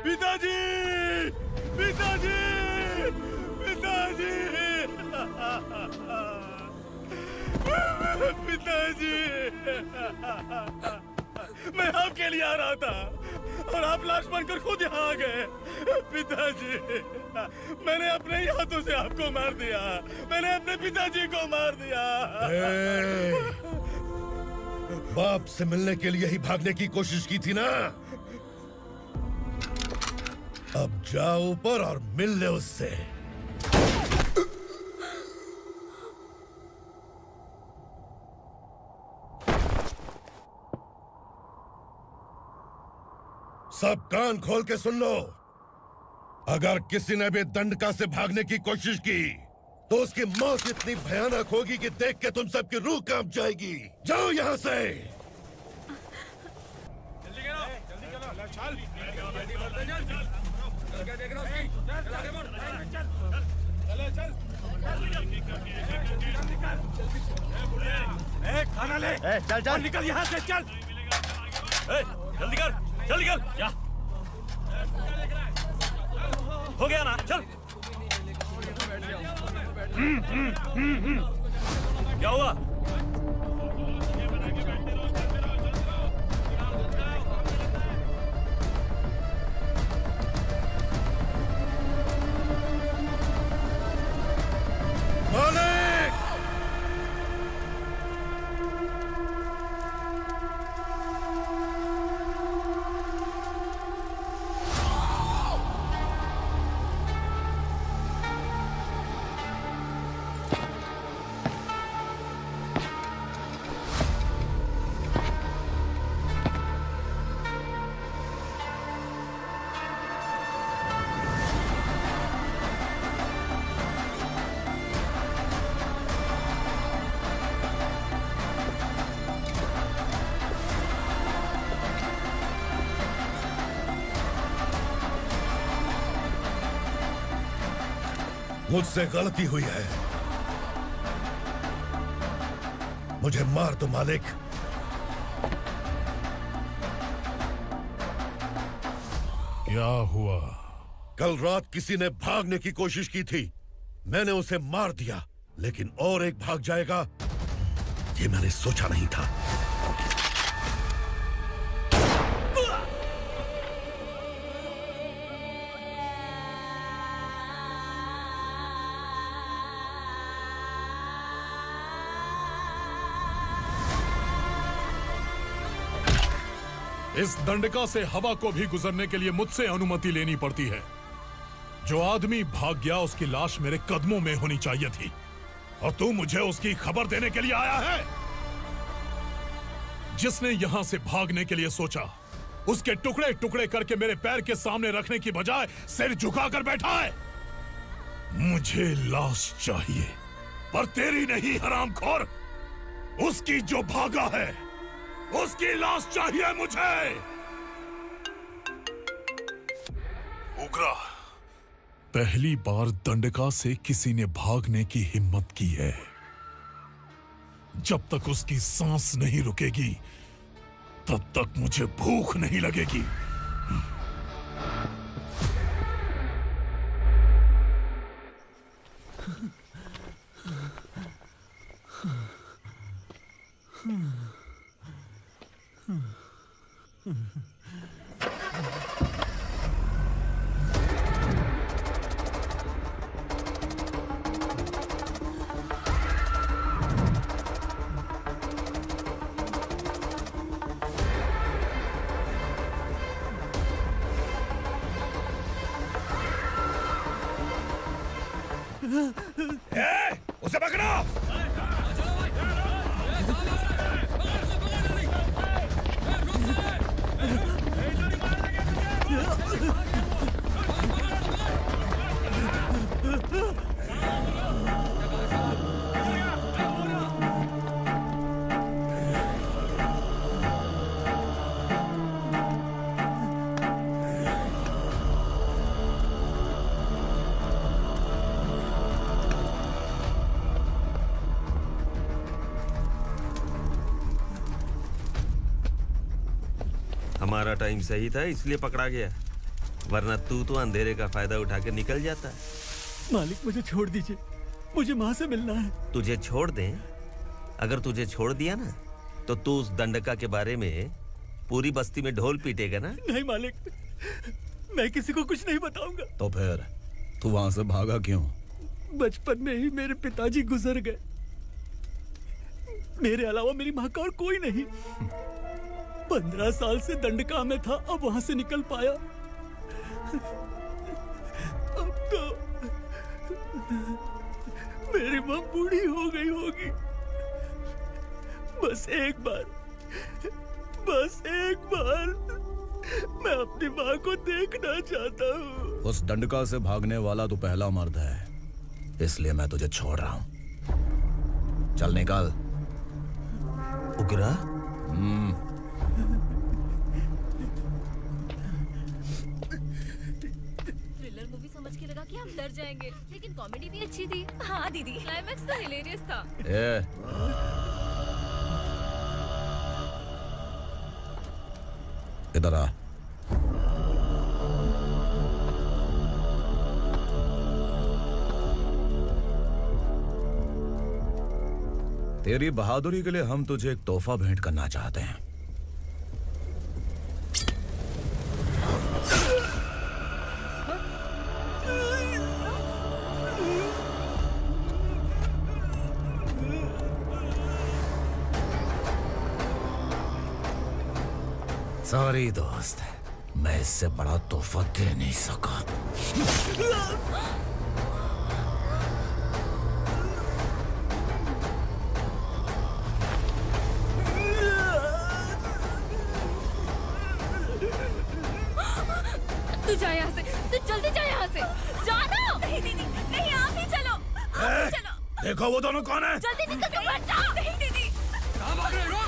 पिताजी! पिताजी! पिताजी! पिताजी! मैं आपके लिए आ रहा था और आप लाश बनकर खुद यहाँ आ गए। पिताजी, मैंने अपने ही हाथों से आपको मार दिया। मैंने अपने पिताजी को मार दिया। बाप से मिलने के लिए ही भागने की कोशिश की थी ना? अब जाओ ऊपर और मिल ले उससे। सब कान खोल के सुन लो। अगर किसी ने भी दंडका से भागने की कोशिश की, तो उसकी मौत इतनी भयानक होगी कि देख के तुम सबकी रूह कांप जाएगी। जाओ यहाँ से। खाना ले। चल चल निकल यहाँ से, चल। जल्दी कर, जल्दी कर। क्या हो गया ना? चल। क्या हुआ? मालिक! मुझसे गलती हुई है, मुझे मार दो मालिक। क्या हुआ? कल रात किसी ने भागने की कोशिश की थी, मैंने उसे मार दिया, लेकिन और एक भाग जाएगा ये मैंने सोचा नहीं था। इस दंडका से हवा को भी गुजरने के लिए मुझसे अनुमति लेनी पड़ती है। जो आदमी भाग गया उसकी लाश मेरे कदमों में होनी चाहिए थी, और तू मुझे उसकी खबर देने के लिए आया है। जिसने यहां से भागने के लिए सोचा, उसके टुकड़े टुकड़े करके मेरे पैर के सामने रखने की बजाय सिर झुकाकर बैठा है। मुझे लाश चाहिए, पर तेरी नहीं हरामखोर, उसकी जो भागा है उसकी लाश चाहिए मुझे। उग्रा, पहली बार दंडका से किसी ने भागने की हिम्मत की है। जब तक उसकी सांस नहीं रुकेगी तब तक मुझे भूख नहीं लगेगी। उसे पकड़ो! हमारा टाइम सही था इसलिए पकड़ा गया, वरना तू तो अंधेरे का फायदा उठा के निकल जाता है। मालिक मुझे छोड़ दीजिए, मुझे माँ से मिलना है। तुझे छोड़ दें? अगर तुझे छोड़ दिया ना तो तू उस दंडका के बारे में पूरी बस्ती में ढोल पीटेगा ना। नहीं मालिक, मैं किसी को कुछ नहीं बताऊंगा। तो फिर तू वहां से भागा क्यों? बचपन में ही मेरे पिताजी गुजर गए, मेरे अलावा मेरी माँ का और कोई नहीं। 15 साल से दंडका में था, अब वहां से निकल पाया। अब तो मेरी माँ बूढ़ी हो गई होगी। बस एक बार मैं अपनी माँ को देखना चाहता हूँ। उस दंडका से भागने वाला तू पहला मर्द है, इसलिए मैं तुझे छोड़ रहा हूँ। चल निकल। उग्रा? लगा कि हम डर जाएंगे, लेकिन कॉमेडी भी अच्छी थी। हाँ दीदी, क्लाइमैक्स तो हिलेरियस था। इधर आ। तेरी बहादुरी के लिए हम तुझे एक तोहफा भेंट करना चाहते हैं। सॉरी दोस्त, मैं इससे बड़ा तोहफा दे नहीं सका। तू जा यहाँ से, तू जल्दी जा यहाँ से। जानो। नहीं दीदी, नहीं आप ही चलो। आप ही चलो। देखो वो दोनों कौन है? जल्दी निकल के मत जाओ। नहीं दीदी। कहाँ भाग रहे हो?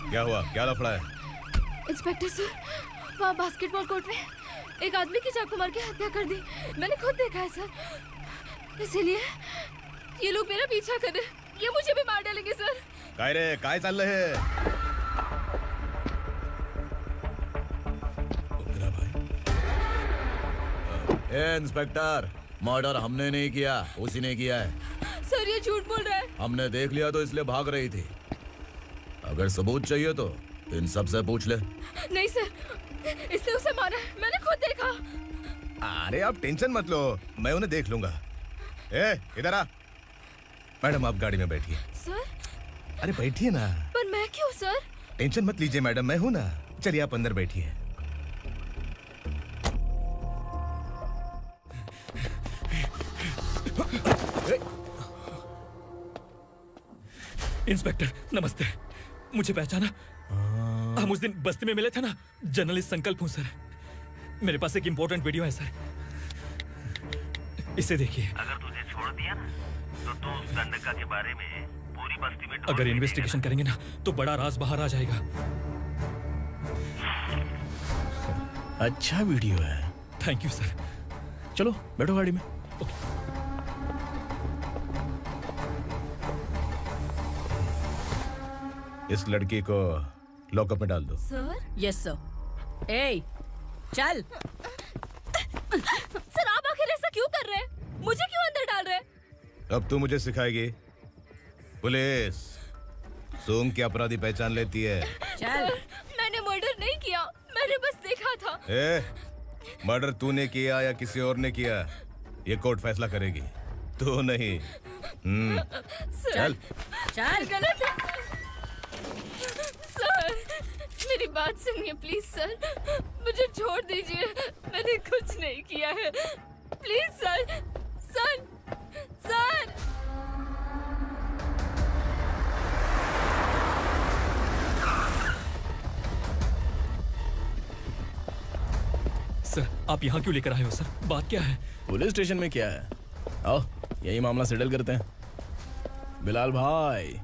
क्या हुआ? क्या लफड़ा है? इंस्पेक्टर सर, वहाँ बास्केटबॉल कोर्ट में एक आदमी की चाकू मार के हत्या कर दी। मैंने खुद देखा है सर, इसीलिए ये लोग मेरा पीछा कर रहे हैं। ये मुझे भी मार डालेंगे सर। काय रे, काय चाल रहे हैं? ए इंस्पेक्टर, मर्डर हमने नहीं किया, उसी ने किया है। सर ये झूठ बोल रहा है। हमने देख लिया तो इसलिए भाग रही थी। अगर सबूत चाहिए तो इन सब से पूछ ले। नहीं सर, इसने उसे मारा है, मैंने खुद देखा। अरे आप टेंशन मत लो, मैं उन्हें देख लूंगा। ए इधर आ। मैडम आप गाड़ी में बैठिए। सर? अरे बैठिए ना। पर मैं क्यों सर? टेंशन मत लीजिए मैडम, मैं हूं ना। चलिए आप अंदर बैठिए। इंस्पेक्टर नमस्ते, मुझे पहचाना? हम उस दिन बस्ती में मिले थे ना। जर्नलिस्ट संकल्प हूँ सर। मेरे पास एक इम्पोर्टेंट वीडियो है सर, इसे देखिए। अगर तुझे छोड़ दिया ना तो तू उस दंडका के बारे में पूरी बस्ती में अगर इन्वेस्टिगेशन करेंगे ना तो बड़ा राज बाहर आ जाएगा। अच्छा वीडियो है। Thank you sir. चलो बैठो गाड़ी में। इस लड़की को लॉकअप में डाल दो। सर? Yes sir. ए चल। सर आप आखिर ऐसा क्यों कर रहे हैं? मुझे क्यों अंदर डाल रहे हैं? अब तू मुझे सिखाएगी? पुलिस सूंघ के अपराधी पहचान लेती है। सर, मैंने मर्डर नहीं किया, मैंने बस देखा था। मर्डर तूने किया या किसी और ने किया, ये कोर्ट फैसला करेगी, तू नहीं। चल चल। गलत है सर, मेरी बात सुनिए प्लीज सर, मुझे छोड़ दीजिए, मैंने कुछ नहीं किया है। Please sir, sir, sir. Sir आप यहाँ क्यों लेकर आए हो सर? बात क्या है? पुलिस स्टेशन में क्या है? आओ यही मामला सेटल करते हैं। बिलाल भाई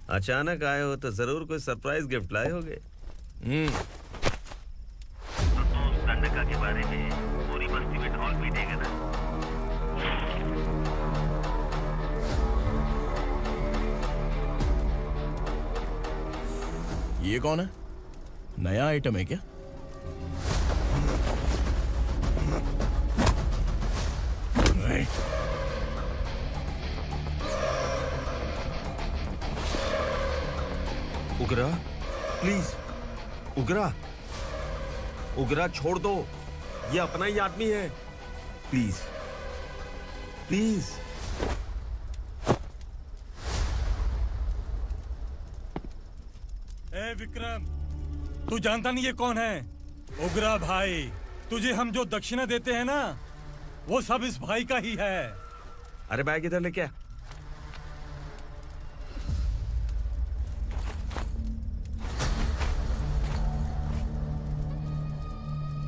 अचानक आए हो तो जरूर कोई सरप्राइज गिफ्ट लाए होगे। तो तू उस दंडका के बारे में पूरी बस्ती में ढोल पीटेगा ना। ये कौन है? नया आइटम है क्या? उगरा प्लीज, उगरा, उगरा छोड़ दो, ये अपना ही आदमी है। Please please. ए विक्रम, तू जानता नहीं ये कौन है? उगरा भाई, तुझे हम जो दक्षिणा देते हैं ना, वो सब इस भाई का ही है। अरे बैग इधर लेके आ।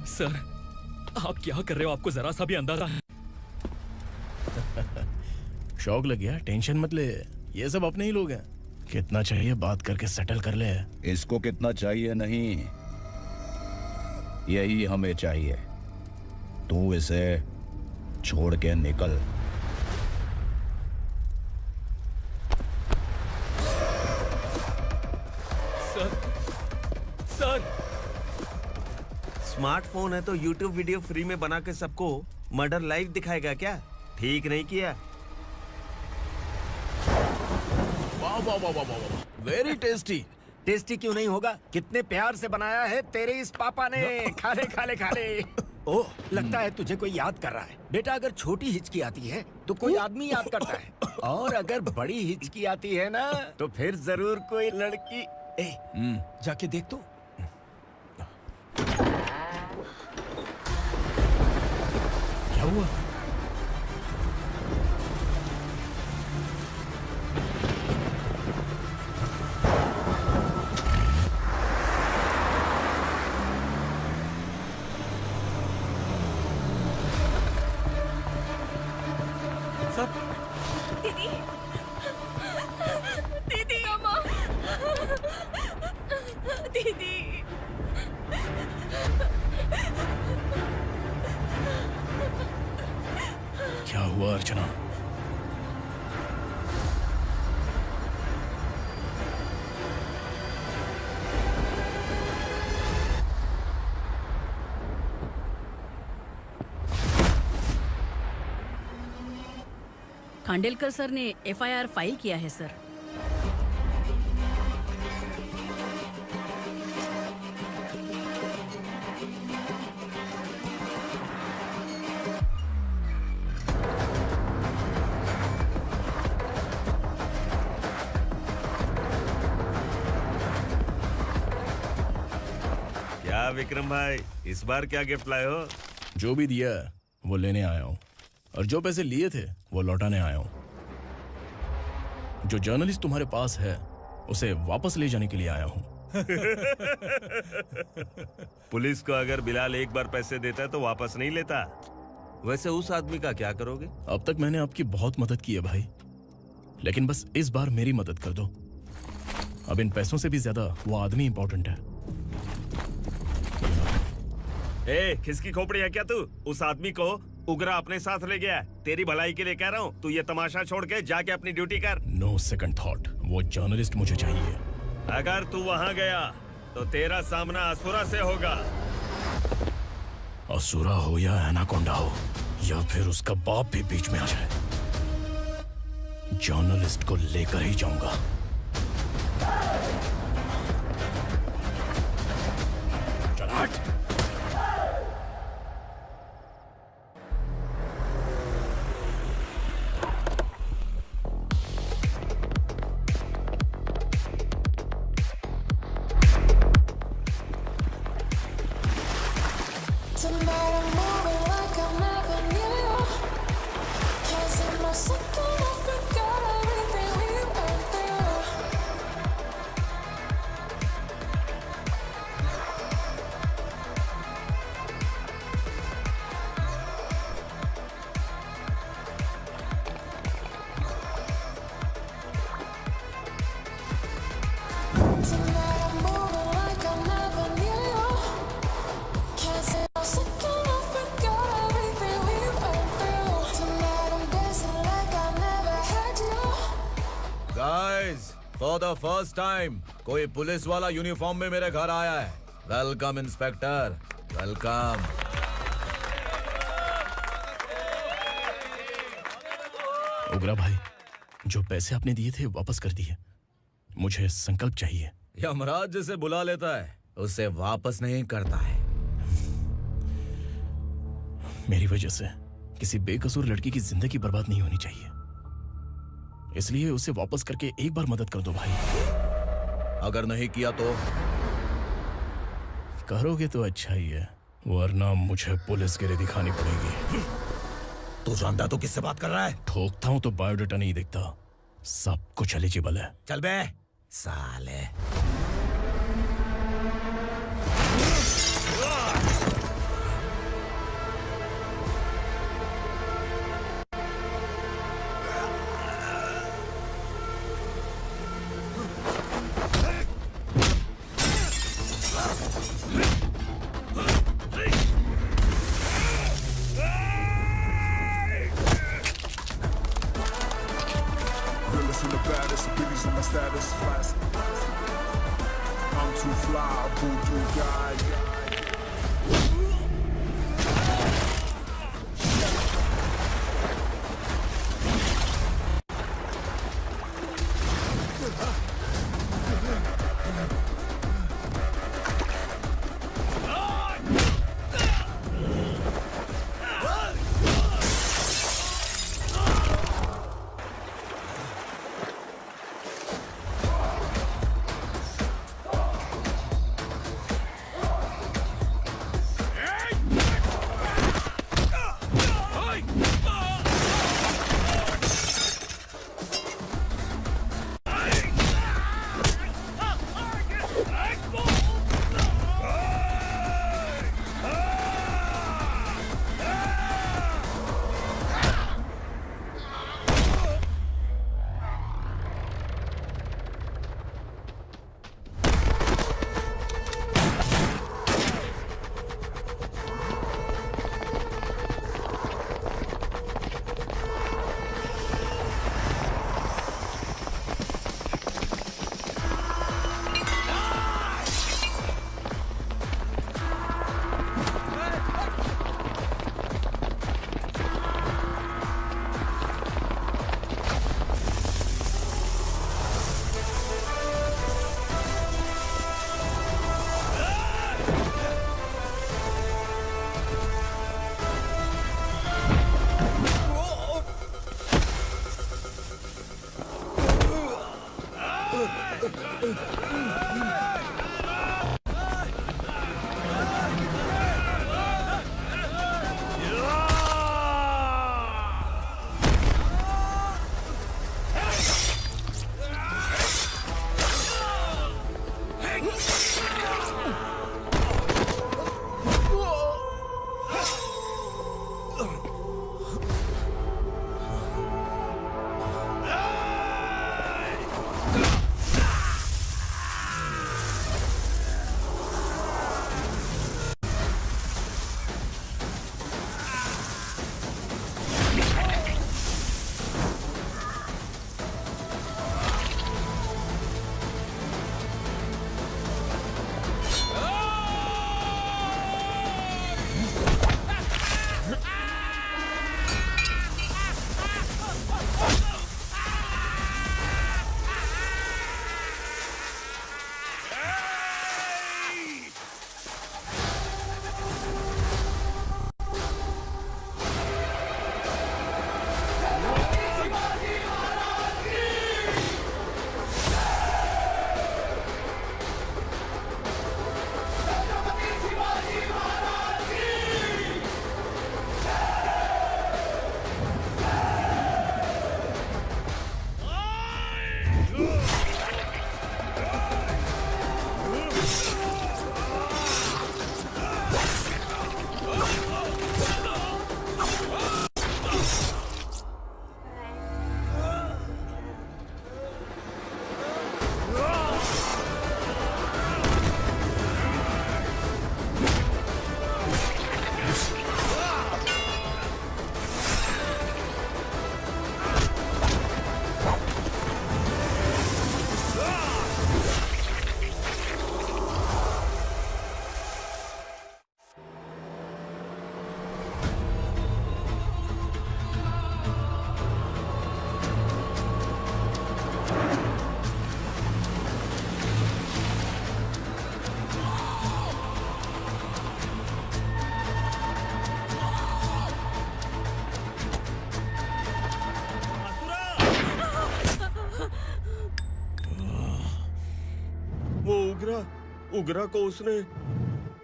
सर, आप क्या कर रहे हो? आपको जरा सा भी अंदाजा है? शौक लग गया? टेंशन मत ले, ये सब अपने ही लोग हैं। कितना चाहिए बात करके सेटल कर ले। इसको कितना चाहिए नहीं, यही हमें चाहिए। तू इसे छोड़ के निकल। सर स्मार्टफोन है तो YouTube वीडियो फ्री में बना के सबको मर्डर लाइव दिखाएगा क्या? ठीक नहीं किया। वाह वाह वाह वाह वाह, वेरी टेस्टी। टेस्टी क्यों नहीं होगा? कितने प्यार से बनाया है तेरे इस पापा ने। खा ले खा ले खा ले। ओह, लगता है तुझे कोई याद कर रहा है। बेटा, अगर छोटी हिचकी आती है तो कोई आदमी याद करता है, और अगर बड़ी हिचकी आती है ना तो फिर जरूर कोई लड़की। जाके देख तो। क्या हुआ? दीदी, दीदी, अम्मा, दीदी। क्या हुआ अर्चना? खांडेलकर सर ने एफआईआर फाइल किया है सर। क्या विक्रम भाई, इस बार क्या गिफ्ट लाए हो? जो भी दिया है वो लेने आया हूँ, और जो पैसे लिए थे वो लौटाने आया हूँ। जो जर्नलिस्ट तुम्हारे पास है उसे वापस ले जाने के लिए आया हूँ। पुलिस को अगर बिलाल एक बार पैसे देता है तो वापस नहीं लेता। वैसे उस आदमी का क्या करोगे? अब तक मैंने आपकी बहुत मदद की है भाई, लेकिन बस इस बार मेरी मदद कर दो। अब इन पैसों से भी ज्यादा वो आदमी इंपॉर्टेंट है। ए, किसकी खोपड़ी है क्या तू? उस आदमी को उगरा अपने साथ ले गया। तेरी भलाई के लिए कह रहा हूँ, तू ये तमाशा छोड़ के जाके अपनी ड्यूटी कर। नो सेकंड थॉट, वो जर्नलिस्ट मुझे चाहिए। अगर तू वहाँ गया तो तेरा सामना असुरा से होगा। असुरा हो या एनाकोंडा हो, या फिर उसका बाप भी बीच में आ जाए, जर्नलिस्ट को लेकर ही जाऊंगा। चल हट। फॉर द फर्स्ट टाइम कोई पुलिस वाला यूनिफॉर्म में मेरे घर आया है। Welcome inspector, welcome. उगरा भाई, जो पैसे आपने दिए थे वापस कर दिए। मुझे संकल्प चाहिए। यमराज जिसे बुला लेता है उसे वापस नहीं करता है। मेरी वजह से किसी बेकसूर लड़की की जिंदगी बर्बाद नहीं होनी चाहिए, इसलिए उसे वापस करके एक बार मदद कर दो भाई। अगर नहीं किया तो? करोगे तो अच्छा ही है, वरना मुझे पुलिसगिरी दिखानी पड़ेगी। तू जानता तो किससे बात कर रहा है? ठोकता हूं तो बायोडाटा नहीं दिखता, सब कुछ एलिजिबल है। चल बे साले। उगरा को उसने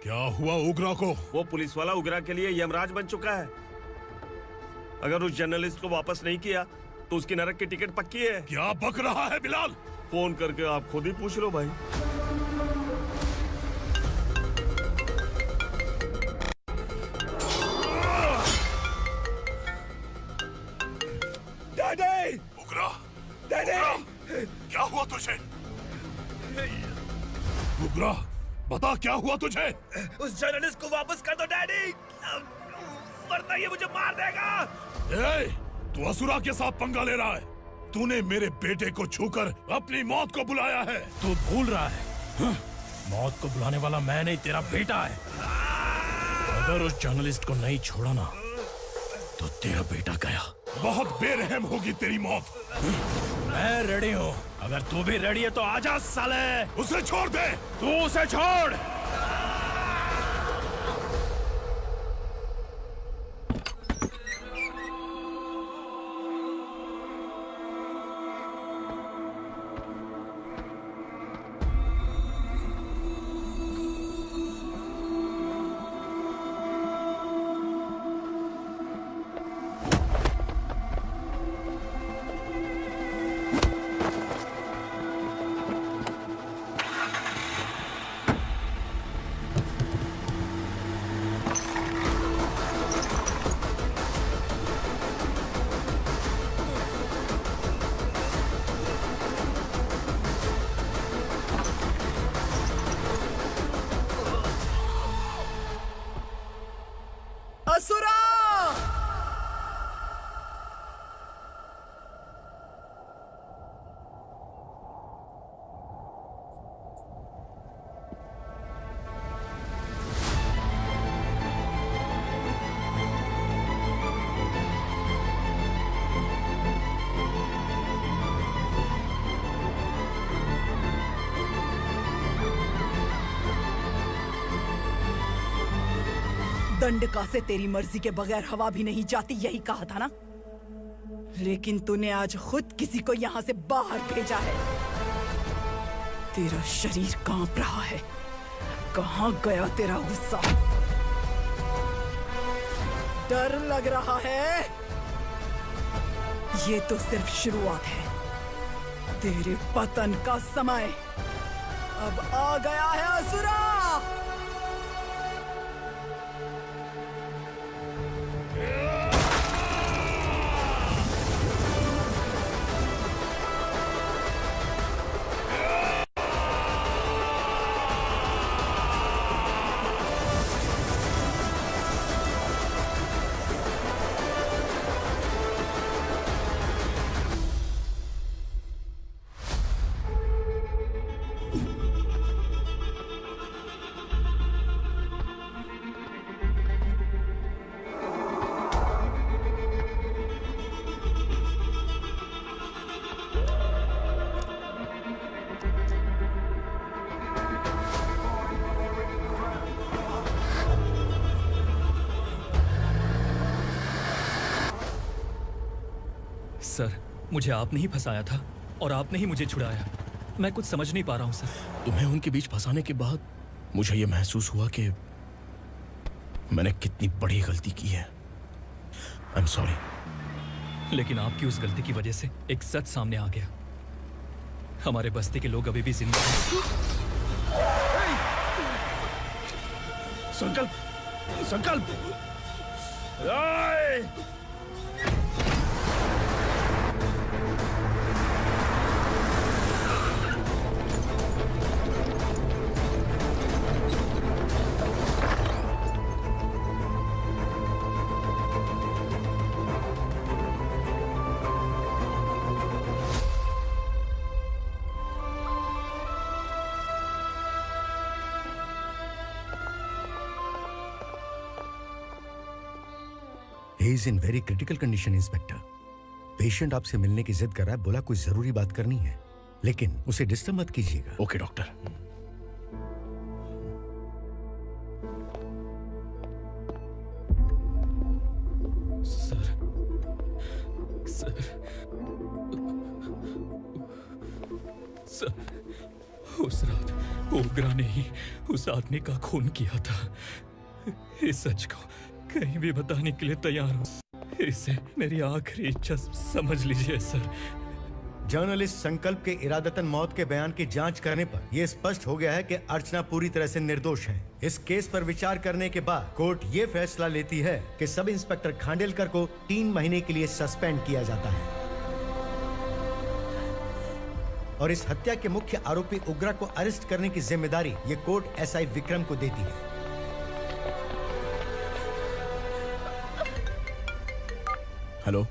क्या हुआ उग्रा को? वो पुलिस वाला उग्रा के लिए यमराज बन चुका है। अगर उस जर्नलिस्ट को वापस नहीं किया तो उसकी नरक की टिकट पक्की है। क्या बक रहा है बिलाल? फोन करके आप खुद ही पूछ लो भाई। डैडी! उग्रा! डैडी! क्या हुआ तुझे? उग्रा, बता क्या हुआ तुझे? उस जर्नलिस्ट को वापस कर दो डैडी, वरना ये मुझे मार देगा। तू असुरा के साथ पंगा ले रहा है। तूने मेरे बेटे को छूकर अपनी मौत को बुलाया है। तू भूल रहा है, मौत को बुलाने वाला मैं नहीं, तेरा बेटा है। अगर उस जर्नलिस्ट को नहीं छोड़ा ना तो तेरा बेटा गया। बहुत बेरहम होगी तेरी मौत। मैं रेडी हूँ, अगर तू भी रेडी है तो आजा साले। उसे छोड़ दे। तू उसे छोड़। असुरा! दंडका से तेरी मर्जी के बगैर हवा भी नहीं जाती, यही कहा था ना? लेकिन तूने आज खुद किसी को यहाँ से बाहर भेजा है। तेरा शरीर कांप रहा है। कहाँ गया तेरा गुस्सा? डर लग रहा है? ये तो सिर्फ शुरुआत है। तेरे पतन का समय अब आ गया है असुरा। सर, मुझे आपने ही फंसाया था और आपने ही मुझे छुड़ाया। मैं कुछ समझ नहीं पा रहा हूँ सर। तुम्हें उनके बीच फंसाने के बाद मुझे ये महसूस हुआ कि मैंने कितनी बड़ी गलती की है। I am sorry. लेकिन आपकी उस गलती की वजह से एक सच सामने आ गया। हमारे बस्ती के लोग अभी भी जिंदा हैं। संकल्प! संकल्प! He is in very critical condition, inspector. Patient आपसे मिलने की जिद कर रहा है, बोला कोई जरूरी बात करनी है, लेकिन उसे डिस्टर्ब मत कीजिएगा। Okay doctor. सर, सर, उस रात ओग्रा ने ही उस आदमी का खून किया था। इस सच को कहीं भी बताने के लिए तैयार हूँ। इसे मेरी आखिरी इच्छा समझ लीजिए सर। जर्नलिस्ट संकल्प के इरादतन मौत के बयान की जांच करने पर यह स्पष्ट हो गया है कि अर्चना पूरी तरह से निर्दोष है। इस केस पर विचार करने के बाद कोर्ट ये फैसला लेती है कि सब इंस्पेक्टर खांडेलकर को 3 महीने के लिए सस्पेंड किया जाता है और इस हत्या के मुख्य आरोपी उग्रा को अरेस्ट करने की जिम्मेदारी ये कोर्ट एसआई विक्रम को देती है। हेलो,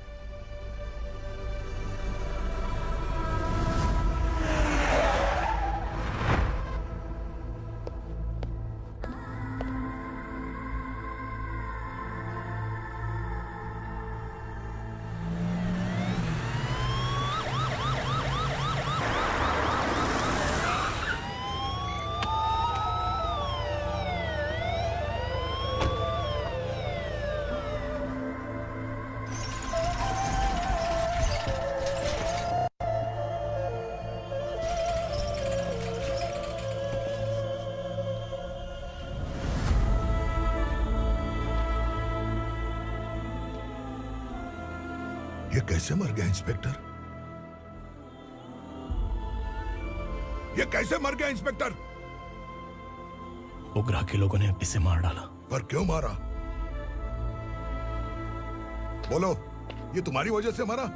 ये कैसे मर गया इंस्पेक्टर? ये कैसे मर गया इंस्पेक्टर? उग्रा के लोगों ने इसे मार डाला। पर क्यों मारा? बोलो, ये तुम्हारी वजह से मरा?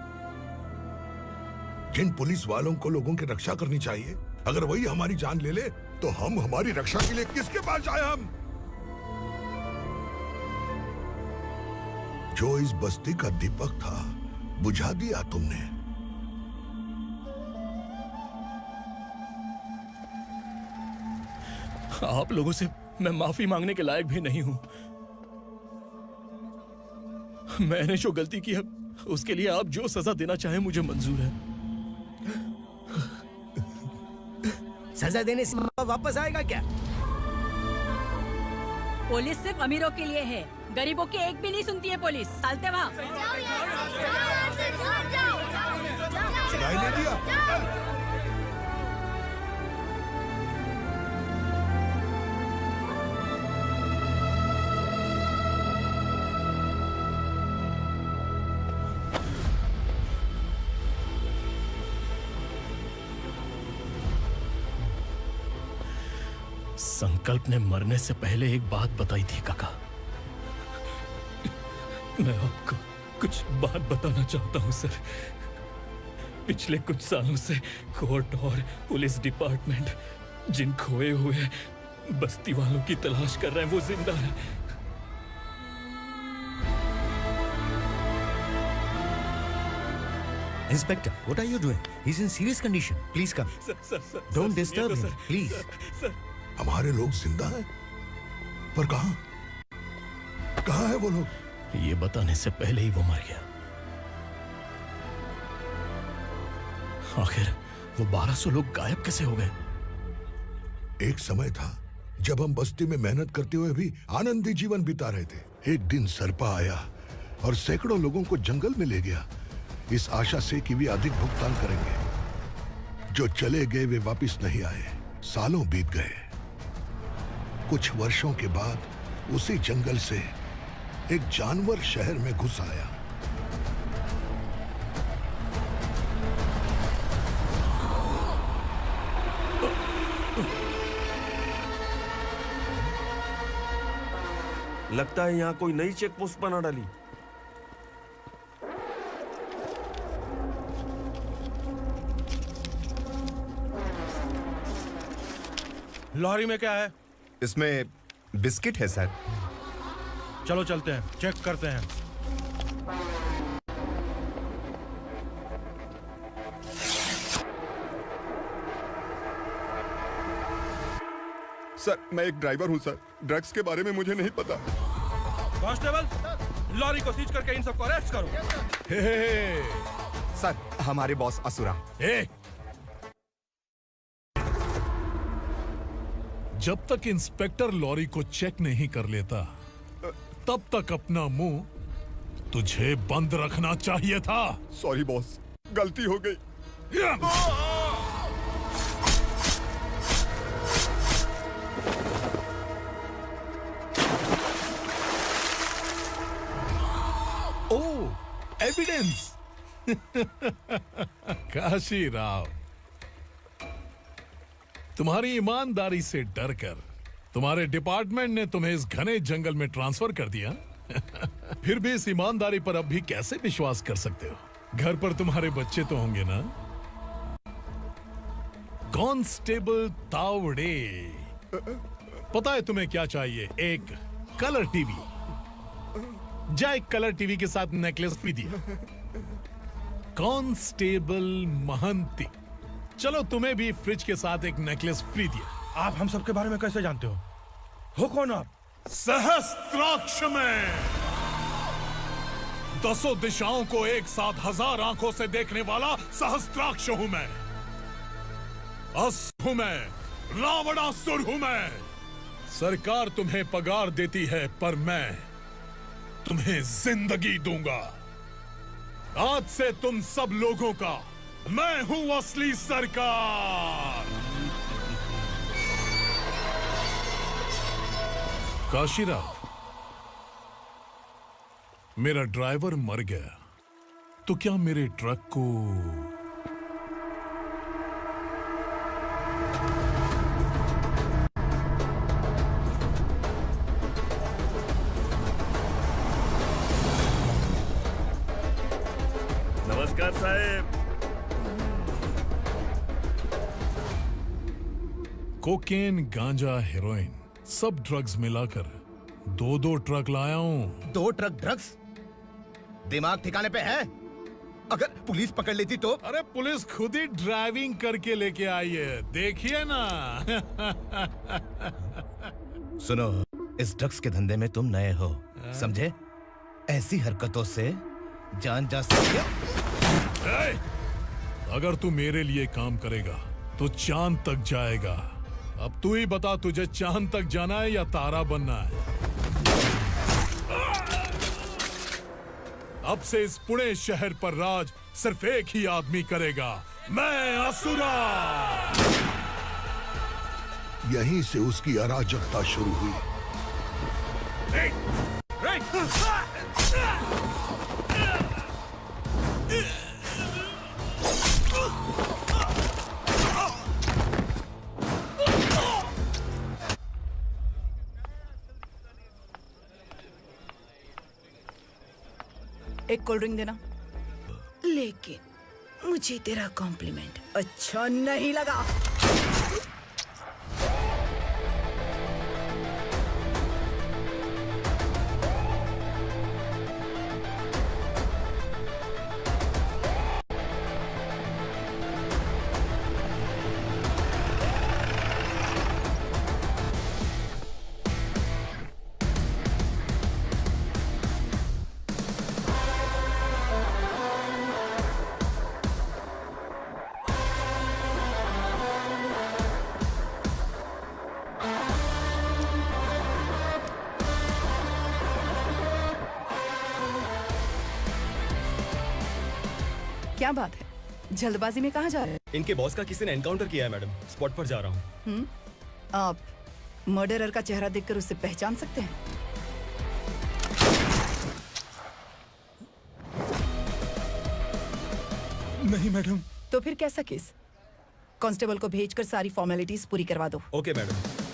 जिन पुलिस वालों को लोगों की रक्षा करनी चाहिए, अगर वही हमारी जान ले ले तो हम हमारी रक्षा के लिए किसके पास जाए? हम जो इस बस्ती का दीपक था बुझा दिया तुमने। आप लोगों से मैं माफी मांगने के लायक भी नहीं हूं। मैंने जो गलती की है उसके लिए आप जो सजा देना चाहें मुझे मंजूर है। सजा देने से वापस आएगा क्या? पुलिस सिर्फ अमीरों के लिए है, गरीबों की एक भी नहीं सुनती है पुलिस। चलते वहाँ। सुनाई नहीं दिया? संकल्प ने मरने से पहले एक बात बताई थी काका। मैं आपको कुछ बात बताना चाहता हूं सर। पिछले कुछ सालों से कोर्ट और पुलिस डिपार्टमेंट जिन खोए हुए बस्ती वालों की तलाश कर रहे हैं वो जिंदा है। Inspector, what are you doing? He's in serious condition. Please come. Don't disturb him, please. हमारे लोग जिंदा हैं? पर कहां? कहां है वो लोग? ये बताने से पहले ही वो मर गया। आखिर वो 1200 लोग गायब कैसे हो गए? एक समय था जब हम बस्ती में मेहनत करते हुए भी आनंदी जीवन बिता रहे थे। एक दिन सरपा आया और सैकड़ों लोगों को जंगल में ले गया, इस आशा से कि वे अधिक भुगतान करेंगे। जो चले गए वे वापस नहीं आए। सालों बीत गए। कुछ वर्षों के बाद उसी जंगल से एक जानवर शहर में घुस आया। लगता है यहाँ कोई नई चेक पोस्ट बना डाली। लॉरी में क्या है? इसमें बिस्किट है सर। चलो चलते हैं, चेक करते हैं। सर, मैं एक ड्राइवर हूं सर। ड्रग्स के बारे में मुझे नहीं पता। कांस्टेबल, लॉरी को सीज करके इन सबको अरेस्ट करो। सर, हमारे बॉस असुरा। जब तक इंस्पेक्टर लॉरी को चेक नहीं कर लेता तब तक अपना मुंह तुझे बंद रखना चाहिए था। सॉरी बॉस, गलती हो गई। एविडेंस। काशी राव, तुम्हारी ईमानदारी से डरकर तुम्हारे डिपार्टमेंट ने तुम्हें इस घने जंगल में ट्रांसफर कर दिया। फिर भी इस ईमानदारी पर अब भी कैसे विश्वास कर सकते हो? घर पर तुम्हारे बच्चे तो होंगे ना? कांस्टेबल तावड़े, पता है तुम्हें क्या चाहिए? एक कलर टीवी। जा एक कलर टीवी के साथ नेकलेस भी दिया। कांस्टेबल महंती, चलो तुम्हें भी फ्रिज के साथ एक नेकलेस फ्री दिया। आप हम सबके बारे में कैसे जानते हो कौन आप? सहस्त्राक्ष में 10 दिशाओं को एक साथ 1000 आंखों से देखने वाला सहस्त्राक्ष हूं मैं। असुर हूं मैं, रावणासुर हूं मैं। सरकार तुम्हें पगार देती है, पर मैं तुम्हें जिंदगी दूंगा। आज से तुम सब लोगों का मैं हूं असली सरकार। काशीराव, मेरा ड्राइवर मर गया तो क्या मेरे ट्रक को नमस्कार साहब। कोकेन, गांजा, हेरोइन, सब ड्रग्स मिलाकर 2 ट्रक लाया हूं। 2 ट्रक ड्रग्स? दिमाग ठिकाने पे है? अगर पुलिस पकड़ लेती तो? अरे पुलिस खुद ही ड्राइविंग करके लेके आई है, देखिए ना। सुनो, इस ड्रग्स के धंधे में तुम नए हो, समझे? ऐसी हरकतों से जान जा सकती है। अगर तू मेरे लिए काम करेगा तो चांद तक जाएगा। अब तू ही बता, तुझे चांद तक जाना है या तारा बनना है? अब से इस पुणे शहर पर राज सिर्फ एक ही आदमी करेगा, मैं असुरा। यहीं से उसकी अराजकता शुरू हुई। एक कोल्ड ड्रिंक देना। लेकिन मुझे तेरा कॉम्प्लीमेंट अच्छा नहीं लगा। क्या बात है, जल्दबाजी में कहाँ जा रहे हैं? इनके बॉस का किसी ने एनकाउंटर किया है मैडम, स्पॉट पर जा रहा हूँ। आप मर्डरर का चेहरा देखकर उसे पहचान सकते हैं? नहीं मैडम। तो फिर कैसा केस? कांस्टेबल को भेजकर सारी फॉर्मेलिटीज पूरी करवा दो। Okay madam.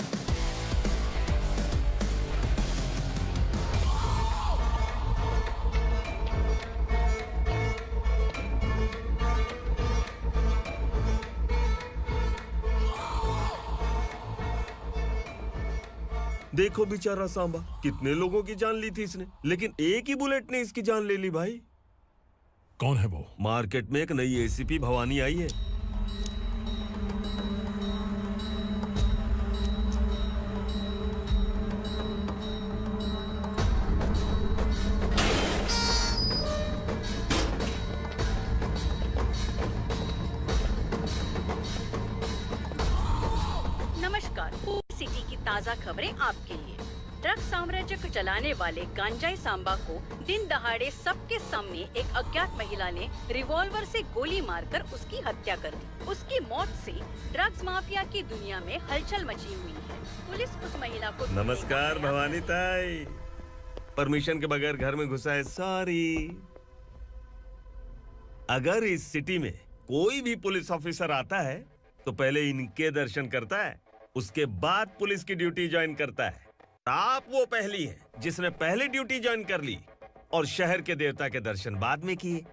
देखो बेचारा सांबा, कितने लोगों की जान ली थी इसने, लेकिन एक ही बुलेट ने इसकी जान ले ली भाई। कौन है वो? मार्केट में एक नई एसीपी भवानी आई है। नमस्कार, सिटी की ताज़ा खबरें आपके लिए। ड्रग साम्राज्य को चलाने वाले गांजाई सांबा को दिन दहाड़े सबके सामने एक अज्ञात महिला ने रिवॉल्वर से गोली मारकर उसकी हत्या कर दी। उसकी मौत से ड्रग्स माफिया की दुनिया में हलचल मची हुई है। पुलिस उस महिला को नमस्कार भवानी ताई, परमिशन के बगैर घर में घुसा है, सॉरी। अगर इस सिटी में कोई भी पुलिस ऑफिसर आता है तो पहले इनके दर्शन करता है, उसके बाद पुलिस की ड्यूटी ज्वाइन करता है। आप वो पहली हैं जिसने पहले ड्यूटी ज्वाइन कर ली और शहर के देवता के दर्शन बाद में किए।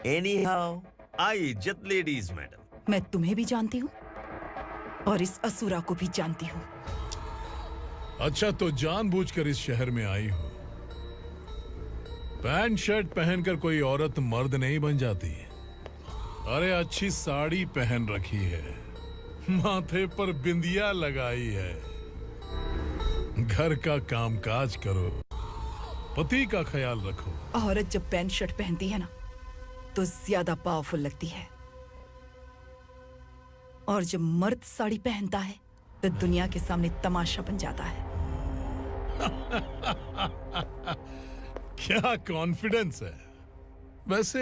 एनीहाउ, आई इज्जत लेडीज मैडम। मैं तुम्हें भी जानती हूँ और इस असुरा को भी जानती हूँ। अच्छा, तो जानबूझकर इस शहर में आई हो। पैंट शर्ट पहनकर कोई औरत मर्द नहीं बन जाती। अरे अच्छी साड़ी पहन रखी है, माथे पर बिंदिया लगाई है, घर का कामकाज करो, पति का ख्याल रखो। औरत जब पैंट शर्ट पहनती है ना तो ज्यादा पावरफुल लगती है, और जब मर्द साड़ी पहनता है तो दुनिया के सामने तमाशा बन जाता है। क्या कॉन्फिडेंस है। वैसे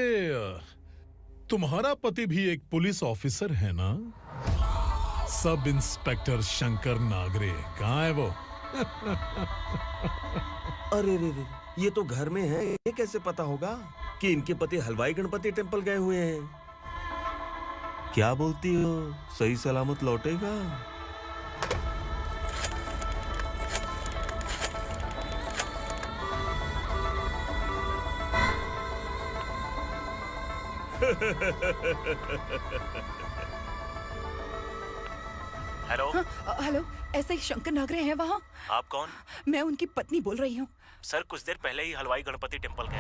तुम्हारा पति भी एक पुलिस ऑफिसर है ना? Sub inspector Shankar Nagare. कहाँ है वो? अरे रे रे, ये तो घर में है। ये कैसे पता होगा कि इनके पति हलवाई गणपति टेम्पल गए हुए हैं? क्या बोलती हो, सही सलामत लौटेगा? हेलो। हेलो, ऐसे ही शंकर नागरे हैं वहाँ? आप कौन? मैं उनकी पत्नी बोल रही हूँ। सर कुछ देर पहले ही हलवाई गणपति टेम्पल गए।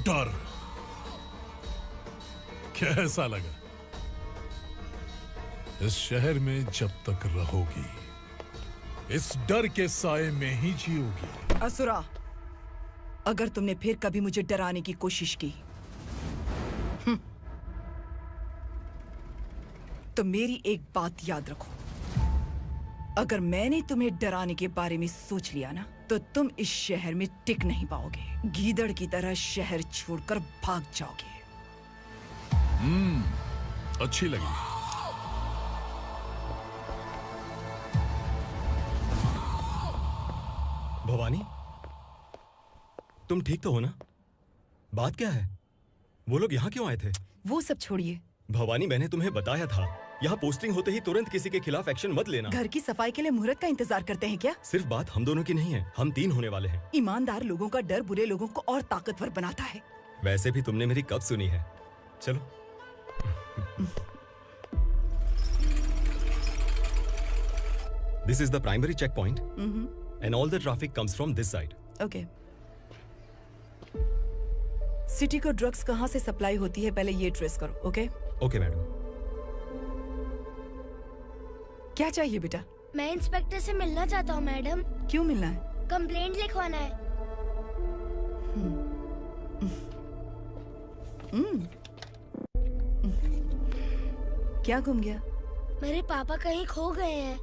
डर कैसा लगा? इस शहर में जब तक रहोगी इस डर के साए में ही जियोगी। असुरा, अगर तुमने फिर कभी मुझे डराने की कोशिश की तो मेरी एक बात याद रखो, अगर मैंने तुम्हें डराने के बारे में सोच लिया ना तो तुम इस शहर में टिक नहीं पाओगे। गीदड़ की तरह शहर छोड़कर भाग जाओगे। अच्छी लगी। भवानी, तुम ठीक तो हो ना? बात क्या है? वो लोग यहाँ क्यों आए थे? वो सब छोड़िए। भवानी, मैंने तुम्हें बताया था यहाँ पोस्टिंग होते ही तुरंत किसी के खिलाफ एक्शन मत लेना। घर की सफाई के लिए मुहूर्त का इंतजार करते हैं क्या? सिर्फ बात हम दोनों की नहीं है, हम 3 होने वाले हैं। ईमानदार लोगों का डर बुरे लोगों को और ताकतवर बनाता है। वैसे भी तुमने मेरी कब सुनी है। चलो। This is the primary checkpoint, and all the traffic comes from this side. Okay. City को ड्रग्स कहाँ से सप्लाई होती है पहले ये ट्रेस करो। ओके? Okay madam. क्या चाहिए बेटा? मैं इंस्पेक्टर से मिलना चाहता हूँ मैडम। क्यों मिलना है? कंप्लेंट लिखवाना है। क्या गुम गया? मेरे पापा कहीं खो गए हैं।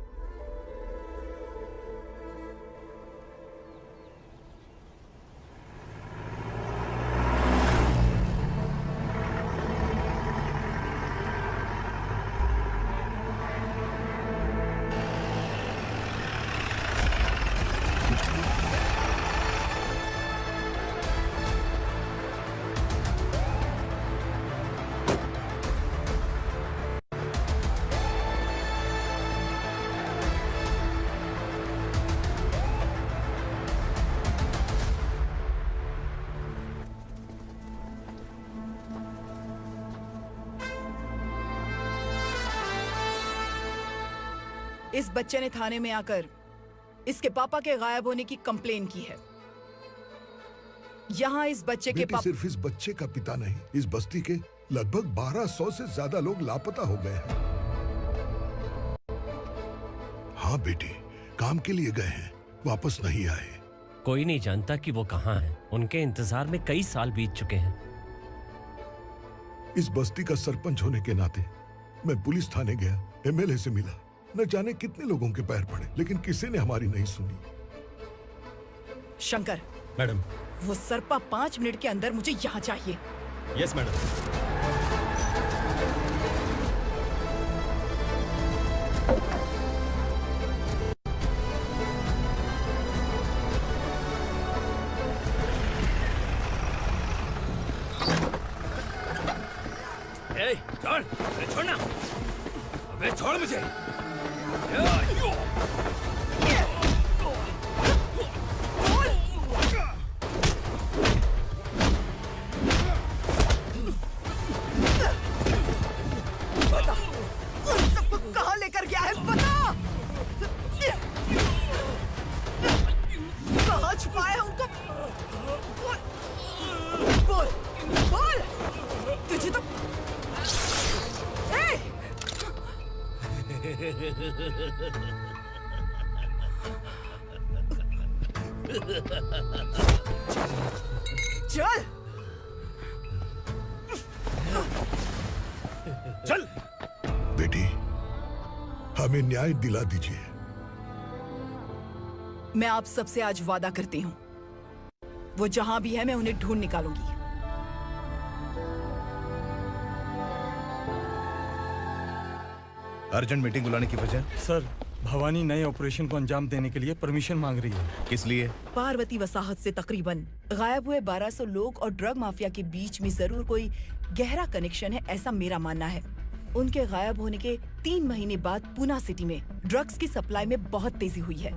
इस बच्चे ने थाने में आकर इसके पापा के गायब होने की कंप्लेन की है। यहाँ इस बच्चे के पापा सिर्फ इस बच्चे का पिता नहीं, इस बस्ती के लगभग 1200 से ज्यादा लोग लापता हो गए हैं। हाँ बेटी, काम के लिए गए हैं, वापस नहीं आए। कोई नहीं जानता कि वो कहाँ हैं। उनके इंतजार में कई साल बीत चुके हैं। इस बस्ती का सरपंच होने के नाते मैं पुलिस थाने गया, एमएलए से मिला, न जाने कितने लोगों के पैर पड़े, लेकिन किसी ने हमारी नहीं सुनी। शंकर। मैडम। वो सरपा 5 मिनट के अंदर मुझे यहाँ चाहिए। Yes madam. ए, छोड़, अरे छोड़ना, अबे छोड़ मुझे। कहाँ लेकर गया है बता? कहाँ छुपाया है उनको? बोल, बोल, तुझे तो चल चल बेटी, हमें न्याय दिला दीजिए। मैं आप सबसे आज वादा करती हूँ, वो जहां भी है मैं उन्हें ढूंढ निकालूंगी। अर्जेंट मीटिंग बुलाने की वजह? सर, भवानी नए ऑपरेशन को अंजाम देने के लिए परमिशन मांग रही है। किस लिए? पार्वती वसाहत से तकरीबन गायब हुए 1200 लोग और ड्रग माफिया के बीच में जरूर कोई गहरा कनेक्शन है, ऐसा मेरा मानना है। उनके गायब होने के 3 महीने बाद पूना सिटी में ड्रग्स की सप्लाई में बहुत तेजी हुई है।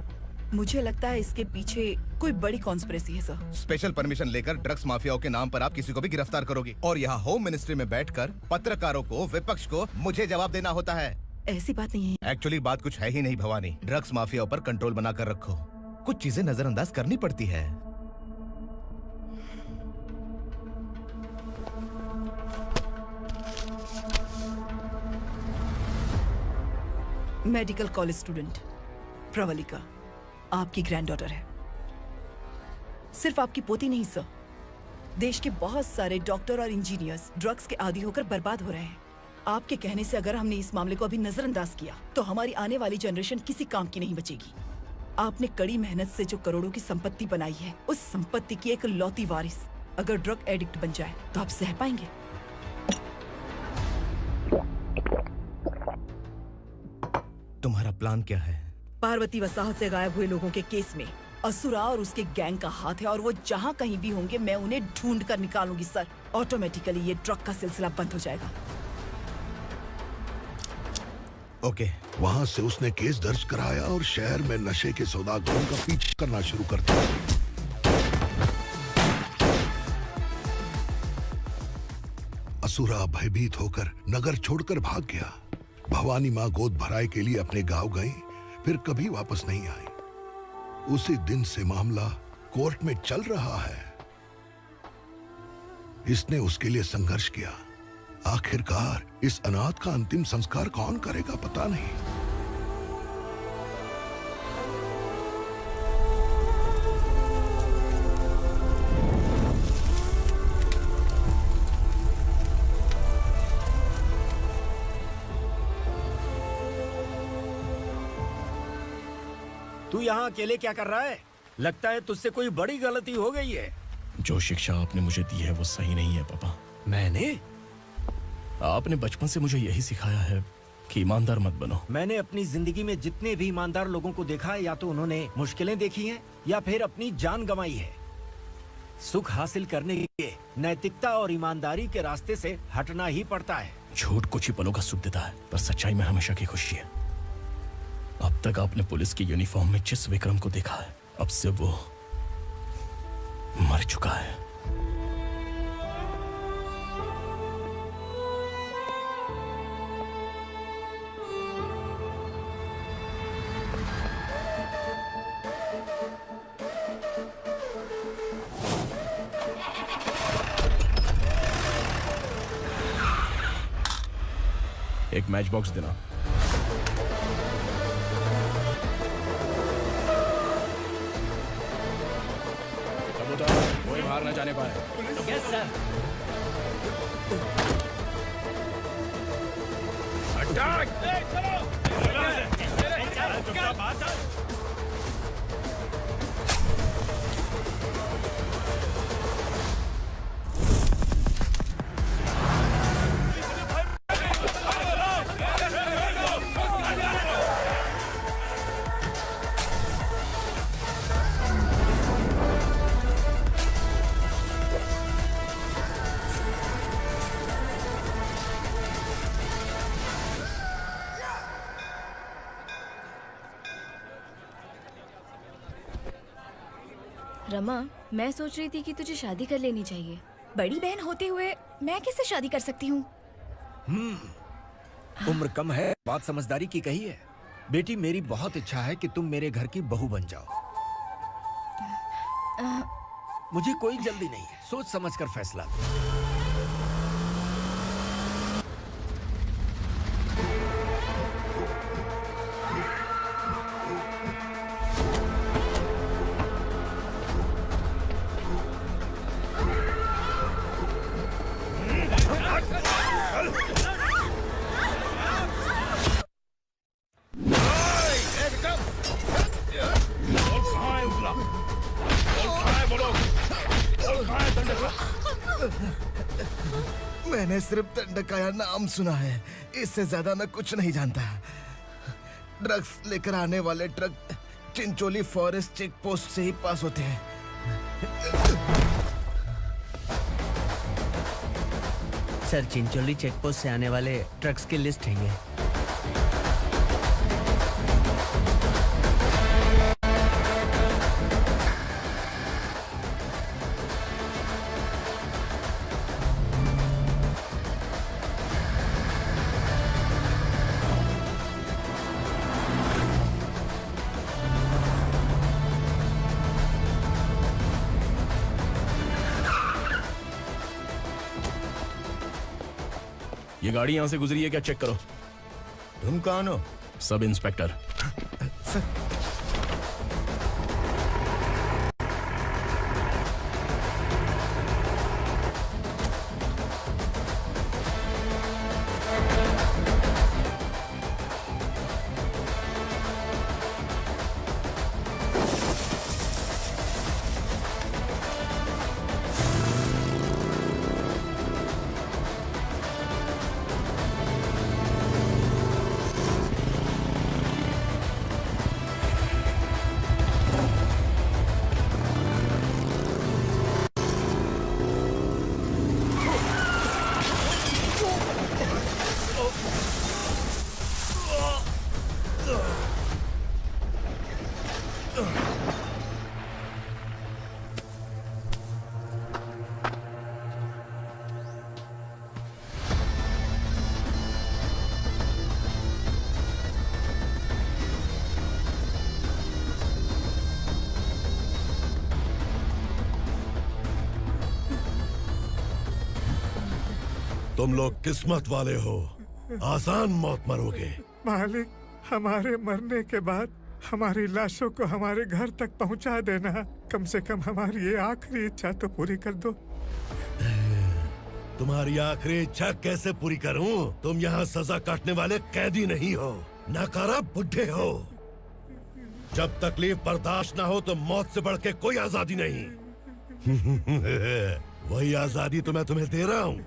मुझे लगता है इसके पीछे कोई बड़ी कॉन्स्पिरेसी है सर। स्पेशल परमिशन लेकर ड्रग्स माफियाओं के नाम पर आप किसी को भी गिरफ्तार करोगी और यहाँ होम मिनिस्ट्री में बैठकर पत्रकारों को, विपक्ष को मुझे जवाब देना होता है। ऐसी बात नहीं है। एक्चुअली बात कुछ है ही नहीं भवानी। ड्रग्स माफियाओं पर कंट्रोल बनाकर रखो, कुछ चीजें नजरअंदाज करनी पड़ती है। मेडिकल कॉलेज स्टूडेंट प्रवलिका आपकी ग्रैंडडॉटर है। सिर्फ आपकी पोती नहीं सर, देश के बहुत सारे डॉक्टर और इंजीनियर्स ड्रग्स के आदी होकर बर्बाद हो रहे हैं। आपके कहने से अगर हमने इस मामले को अभी नजरअंदाज किया तो हमारी आने वाली जनरेशन किसी काम की नहीं बचेगी। आपने कड़ी मेहनत से जो करोड़ों की संपत्ति बनाई है, उस संपत्ति की एक लौती वारिस अगर ड्रग एडिक्ट बन जाए तो आप सह पाएंगे? तुम्हारा प्लान क्या है? पार्वती वसाहत से गायब हुए लोगों के केस में असुरा और उसके गैंग का हाथ है और वो जहाँ कहीं भी होंगे मैं उन्हें ढूंढ कर निकालूंगी सर। ऑटोमेटिकली ये ड्रग का सिलसिला बंद हो जाएगा। ओके। वहाँ से उसने केस दर्ज कराया और शहर में नशे के सौदागरों का पीछा करना शुरू कर दिया। असुरा भयभीत होकर नगर छोड़कर भाग गया। भवानी माँ गोद भराई के लिए अपने गांव गई, फिर कभी वापस नहीं आई। उसी दिन से मामला कोर्ट में चल रहा है। इसने उसके लिए संघर्ष किया। आखिरकार इस अनाथ का अंतिम संस्कार कौन करेगा पता नहीं। तू यहाँ अकेले क्या कर रहा है? लगता है तुझसे कोई बड़ी गलती हो गई है। जो शिक्षा आपने मुझे दी है वो सही नहीं है पापा। मैंने? आपने बचपन से मुझे यही सिखाया है कि ईमानदार मत बनो। मैंने अपनी जिंदगी में जितने भी ईमानदार लोगों को देखा है, या तो उन्होंने मुश्किलें देखी हैं या फिर अपनी जान गंवाई है। सुख हासिल करने के लिए नैतिकता और ईमानदारी के रास्ते से हटना ही पड़ता है। झूठ कुछ ही पलों का सुख देता है, पर सच्चाई में हमेशा की खुशी है। अब तक आपने पुलिस की यूनिफॉर्म में जिस विक्रम को देखा है, अब से वो मर चुका है। एक मैच बॉक्स देना। कोई बाहर न जाने पाए। Yes sir. अटैक! रमा, मैं सोच रही थी कि तुझे शादी कर लेनी चाहिए। बड़ी बहन होते हुए मैं कैसे शादी कर सकती हूँ? उम्र कम है, बात समझदारी की कही है। बेटी, मेरी बहुत इच्छा है कि तुम मेरे घर की बहू बन जाओ। मुझे कोई जल्दी नहीं है, सोच समझ कर फैसला लो। मैंने सिर्फ दंडकाया नाम सुना है, इससे ज्यादा मैं कुछ नहीं जानता। ड्रग्स लेकर आने वाले truck Chincholi forest check post से ही पास होते हैं। सर, चिंचोली चेक पोस्ट से आने वाले ट्रक्स की लिस्ट है ये। ये गाड़ी यहां से गुजरी है क्या? चेक करो। तुम कौन हो? Sub inspector. तुम लोग किस्मत वाले हो, आसान मौत मरोगे। मालिक, हमारे मरने के बाद हमारी लाशों को हमारे घर तक पहुंचा देना। कम से कम हमारी ये आखिरी इच्छा तो पूरी कर दो। तुम्हारी आखिरी इच्छा कैसे पूरी करूं? तुम यहाँ सजा काटने वाले कैदी नहीं हो, नाकारा बुड्ढे हो। जब तकलीफ बर्दाश्त ना हो तो मौत से बढ़ के कोई आजादी नहीं। वही आजादी तो मैं तुम्हें दे रहा हूँ।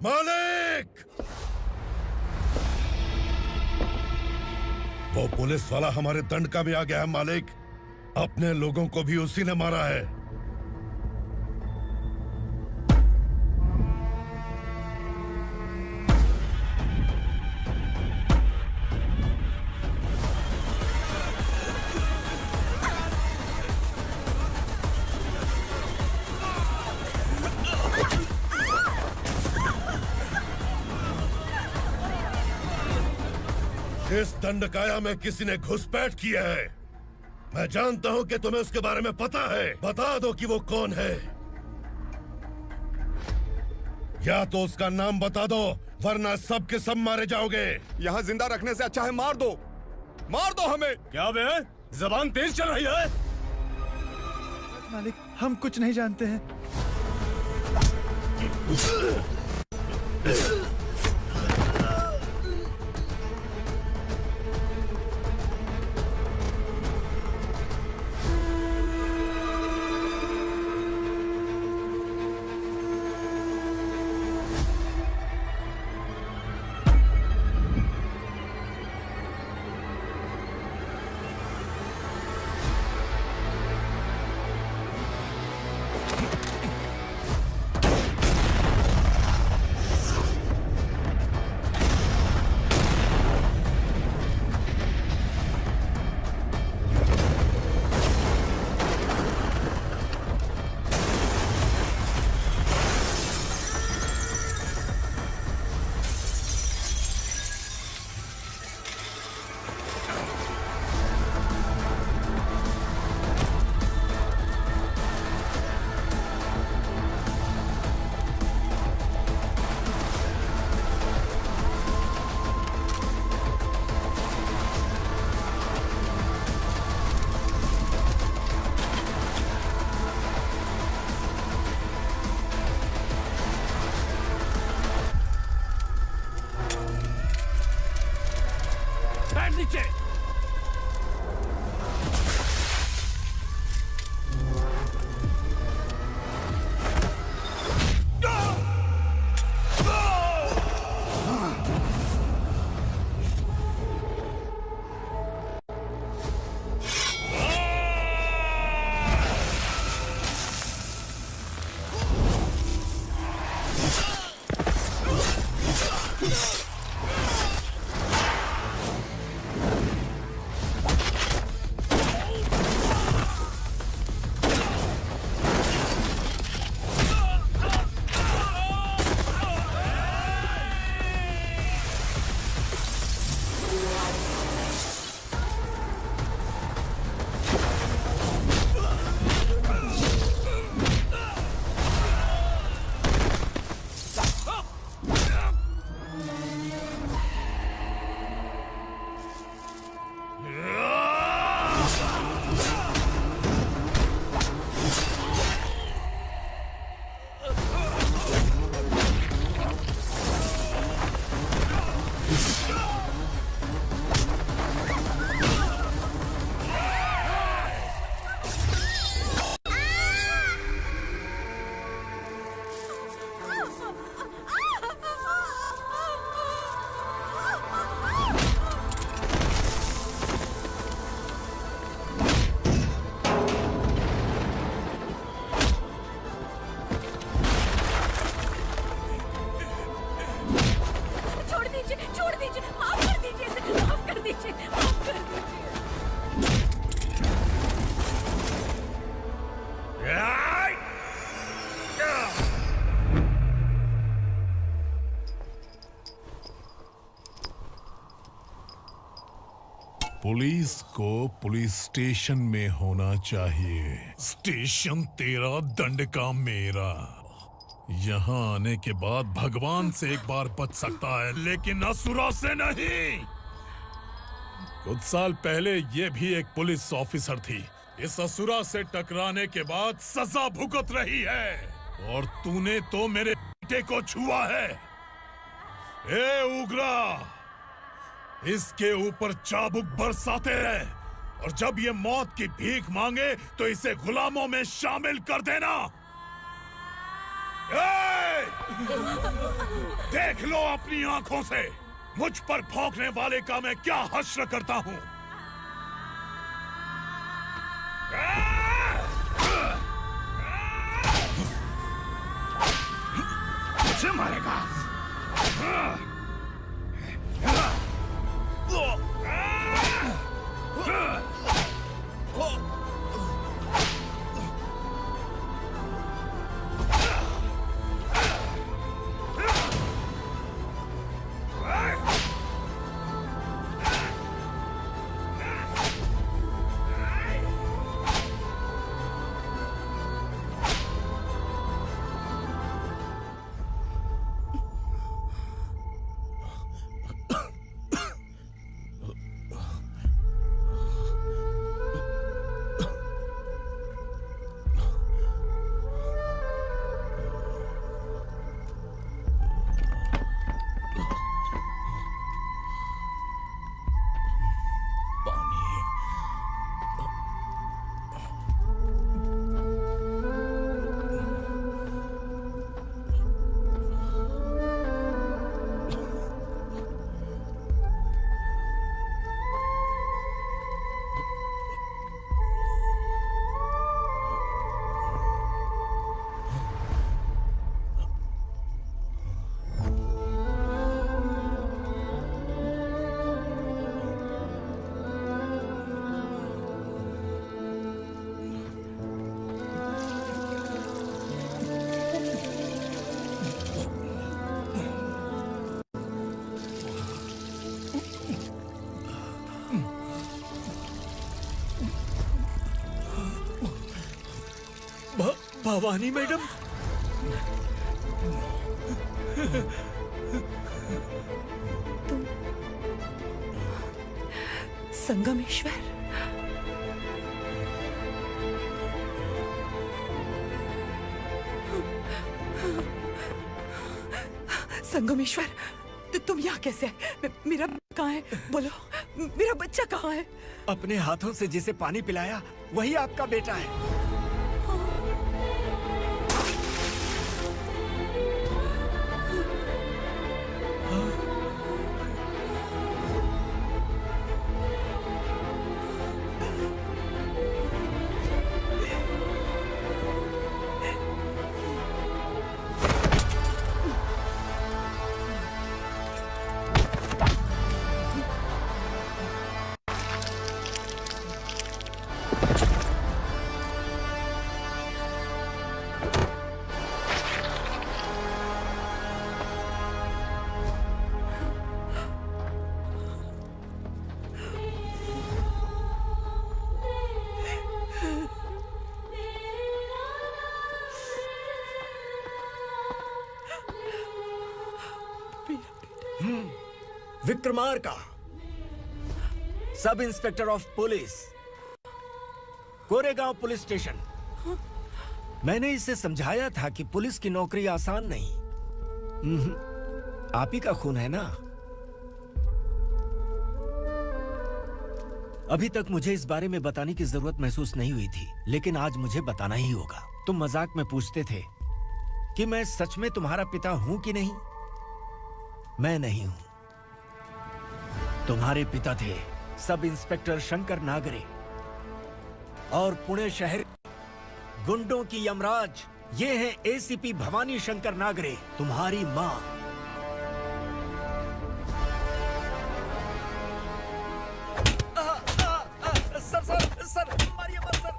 मालिक! वो पुलिस वाला हमारे दंडका में आ गया है मालिक। अपने लोगों को भी उसी ने मारा है। इस दंडकाया में किसी ने घुसपैठ किया है। मैं जानता हूं कि तुम्हें उसके बारे में पता है। बता दो कि वो कौन है, या तो उसका नाम बता दो, वरना सब के सब मारे जाओगे। यहाँ जिंदा रखने से अच्छा है मार दो हमें। क्या बे, जबान तेज चल रही है? मालिक, हम कुछ नहीं जानते हैं। पुलिस को पुलिस स्टेशन में होना चाहिए। स्टेशन तेरा, दंड का मेरा। यहाँ आने के बाद भगवान से एक बार बच सकता है, लेकिन असुरा से नहीं। कुछ साल पहले ये भी एक पुलिस ऑफिसर थी। इस असुरा से टकराने के बाद सजा भुगत रही है, और तूने तो मेरे बेटे को छुआ है। ए उग्रा, इसके ऊपर चाबुक बरसाते रहे, और जब ये मौत की भीख मांगे तो इसे गुलामों में शामिल कर देना। देख लो अपनी आंखों से मुझ पर भौंकने वाले का मैं क्या हश्र करता हूं। मुझे मारेगा। भवानी मैडम। संगमेश्वर, संगमेश्वर, तुम यहाँ कैसे आए? मेरा कहाँ है? बोलो, मेरा बच्चा कहाँ है? अपने हाथों से जिसे पानी पिलाया वही आपका बेटा है। Vikramarka, sub inspector of police, Koregaon police station. मैंने इसे समझाया था कि पुलिस की नौकरी आसान नहीं। आप ही का खून है ना। अभी तक मुझे इस बारे में बताने की जरूरत महसूस नहीं हुई थी, लेकिन आज मुझे बताना ही होगा। तुम मजाक में पूछते थे कि मैं सच में तुम्हारा पिता हूं कि नहीं। मैं नहीं हूं। तुम्हारे पिता थे सब इंस्पेक्टर शंकर नागरे, और पुणे शहर गुंडों की यमराज ये है एसीपी भवानी शंकर नागरे, तुम्हारी मां। सर, मारिए मत सर,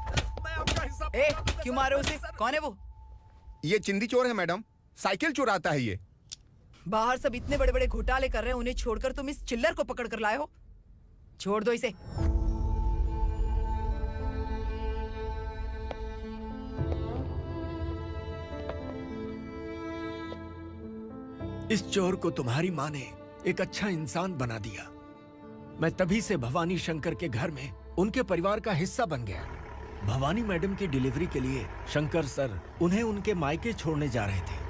मैं आपका हिस्सा। क्यों मारे उसे? कौन है वो? ये चिंदी चोर है मैडम, साइकिल चुराता है ये। बाहर सब इतने बड़े बड़े घोटाले कर रहे हैं, उन्हें छोड़कर तुम इस चिल्लर को पकड़ कर लाए हो। छोड़ दो इसे। इस चोर को तुम्हारी माँ ने एक अच्छा इंसान बना दिया। मैं तभी से भवानी शंकर के घर में उनके परिवार का हिस्सा बन गया। भवानी मैडम की डिलीवरी के लिए शंकर सर उन्हें उनके मायके छोड़ने जा रहे थे।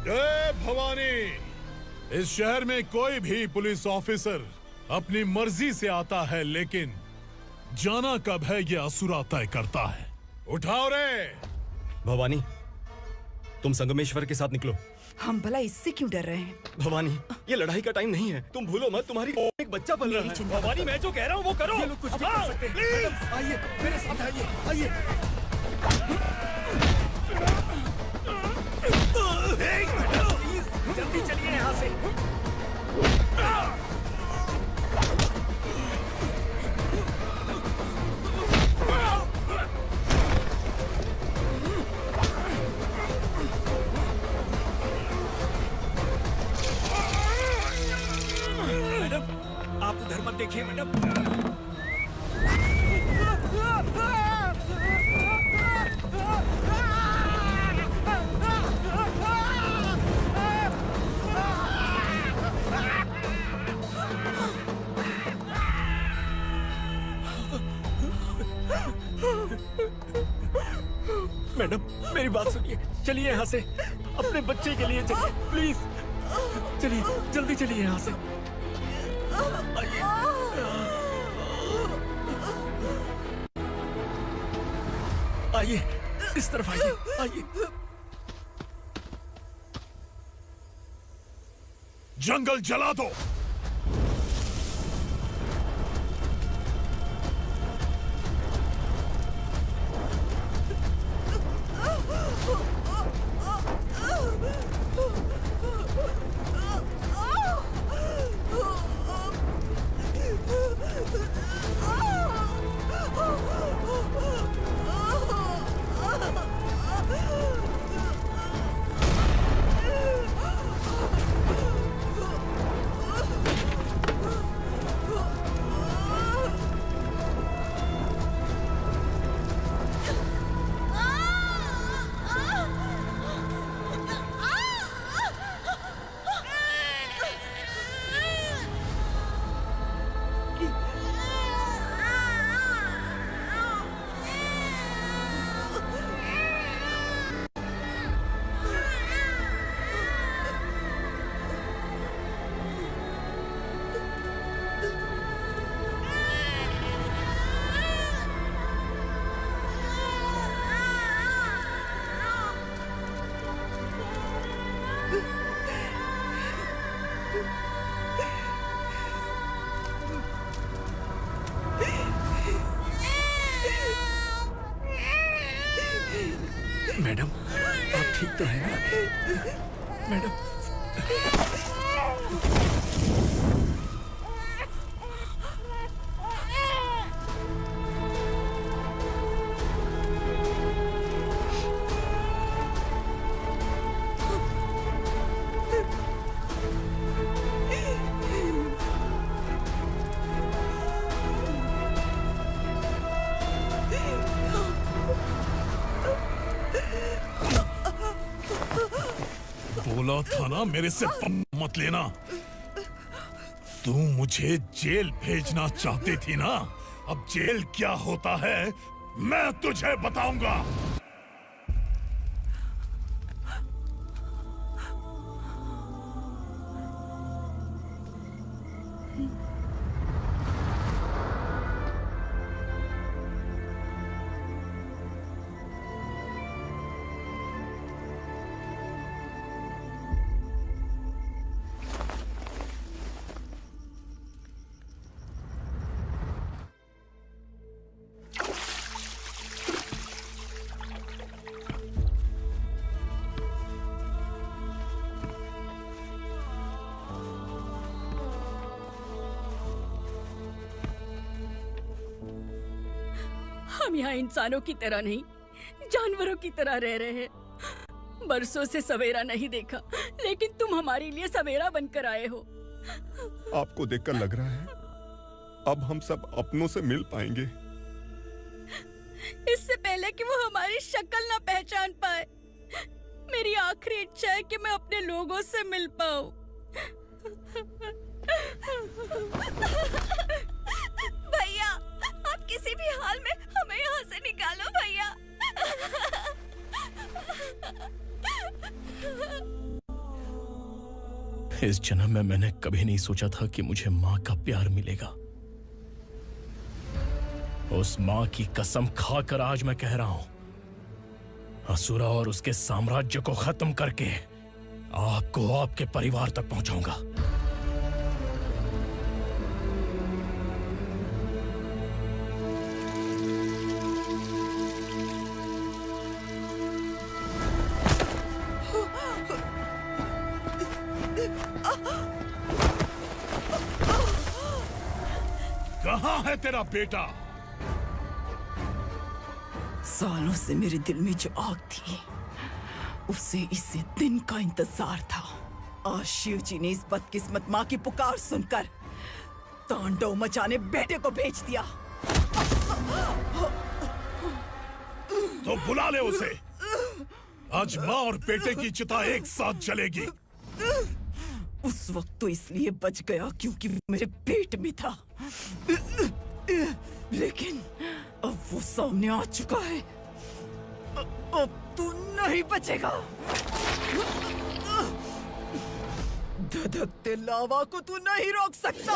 जय भवानी। इस शहर में कोई भी पुलिस ऑफिसर अपनी मर्जी से आता है, लेकिन जाना कब है ये असुरा तय करता है। उठाओ रे। भवानी, तुम संगमेश्वर के साथ निकलो। हम भला इससे क्यों डर रहे हैं? भवानी, ये लड़ाई का टाइम नहीं है। तुम भूलो मत, तुम्हारी एक बच्चा पल रहा है। भवानी, मैं जो कह रहा हूँ वो करो। ये लोग कुछ भी कर सकते हैं। आइए मेरे साथ, आइए। जल्दी चलिए यहाँ से। मैडम, आप उधर मत देखिए मैडम। मैडम, मेरी बात सुनिए। चलिए यहाँ से, अपने बच्चे के लिए चलिए प्लीज। चलिए, जल्दी चलिए यहाँ से। आइए, इस तरफ आइए, आइए। जंगल जला दो। मैडम आप ठीक तो है ना मैडम? बोला था ना मेरे से मत लेना। तू मुझे जेल भेजना चाहती थी ना, अब जेल क्या होता है मैं तुझे बताऊंगा। हम यहाँ इंसानों की तरह नहीं, जानवरों की तरह रह रहे हैं। बरसों से सवेरा नहीं देखा, लेकिन तुम हमारे लिए सवेरा बनकर आए हो। आपको देखकर लग रहा है अब हम सब अपनों से मिल पाएंगे। इससे पहले कि वो हमारी शक्ल ना पहचान पाए, मेरी आखिरी इच्छा है कि मैं अपने लोगों से मिल पाऊं। भैया, आप किसी भी हाल में हमें यहाँ से निकालो भैया। इस जन्म में मैंने कभी नहीं सोचा था कि मुझे माँ का प्यार मिलेगा। उस माँ की कसम खाकर आज मैं कह रहा हूं, असुरा और उसके साम्राज्य को खत्म करके आपको आपके परिवार तक पहुंचाऊंगा। कहाँ है तेरा बेटा? सालों से मेरे दिल में जो आग थी, उसे इसी दिन का इंतजार था। आज शिव जी ने इस बदकिस्मत माँ की पुकार सुनकर तांडव मचाने बेटे को भेज दिया। तो बुला ले उसे। आज माँ और बेटे की चिता एक साथ जलेगी। उस वक्त तो इसलिए बच गया क्योंकि वो मेरे पेट में था, लेकिन अब वो सामने आ चुका है। अब तू नहीं बचेगा। धधकते लावा को तू नहीं रोक सकता।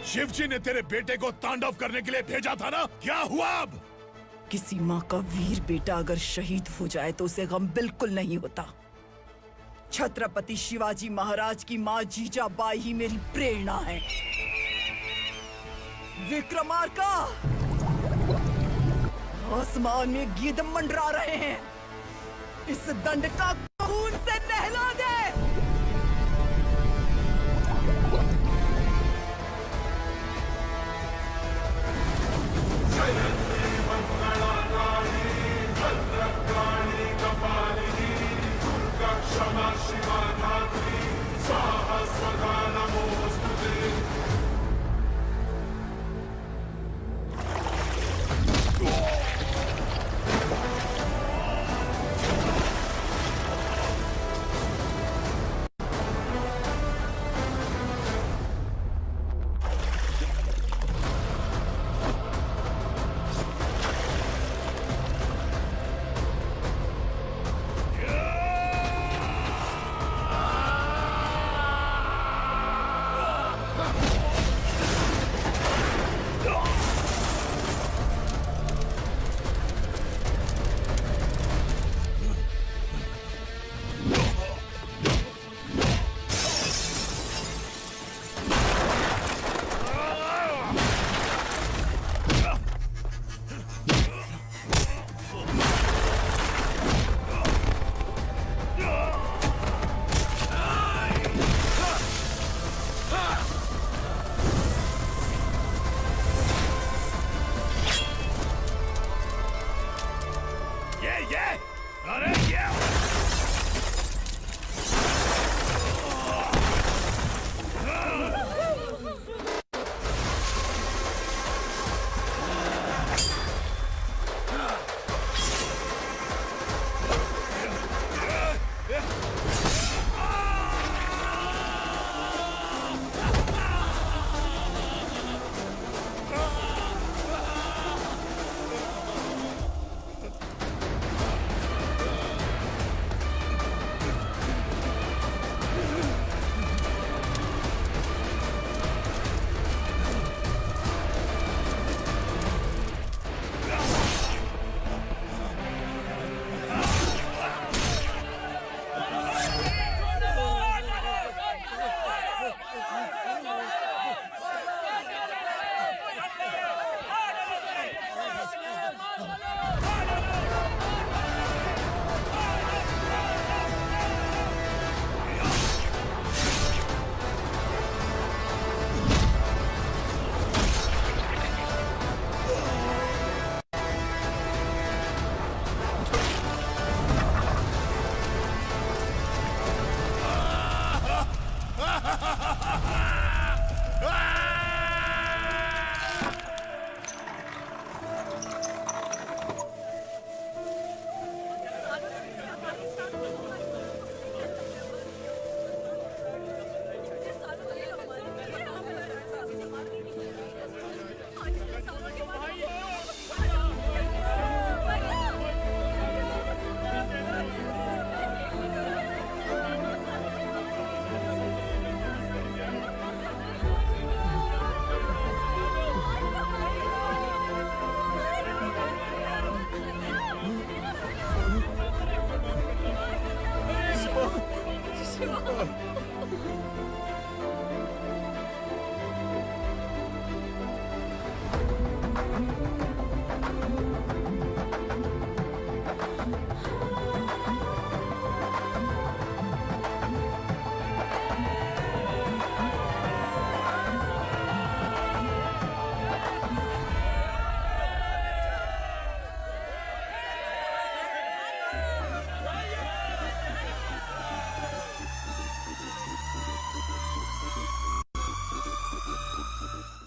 शिवजी ने तेरे बेटे को तांडव करने के लिए भेजा था ना, क्या हुआ अब? किसी माँ का वीर बेटा अगर शहीद हो जाए तो उसे गम बिल्कुल नहीं होता। छत्रपति शिवाजी महाराज की माँ जीजाबाई ही मेरी प्रेरणा है। विक्रमार्का, आसमान में गीत मंडरा रहे हैं। इस दंड का खून से नहला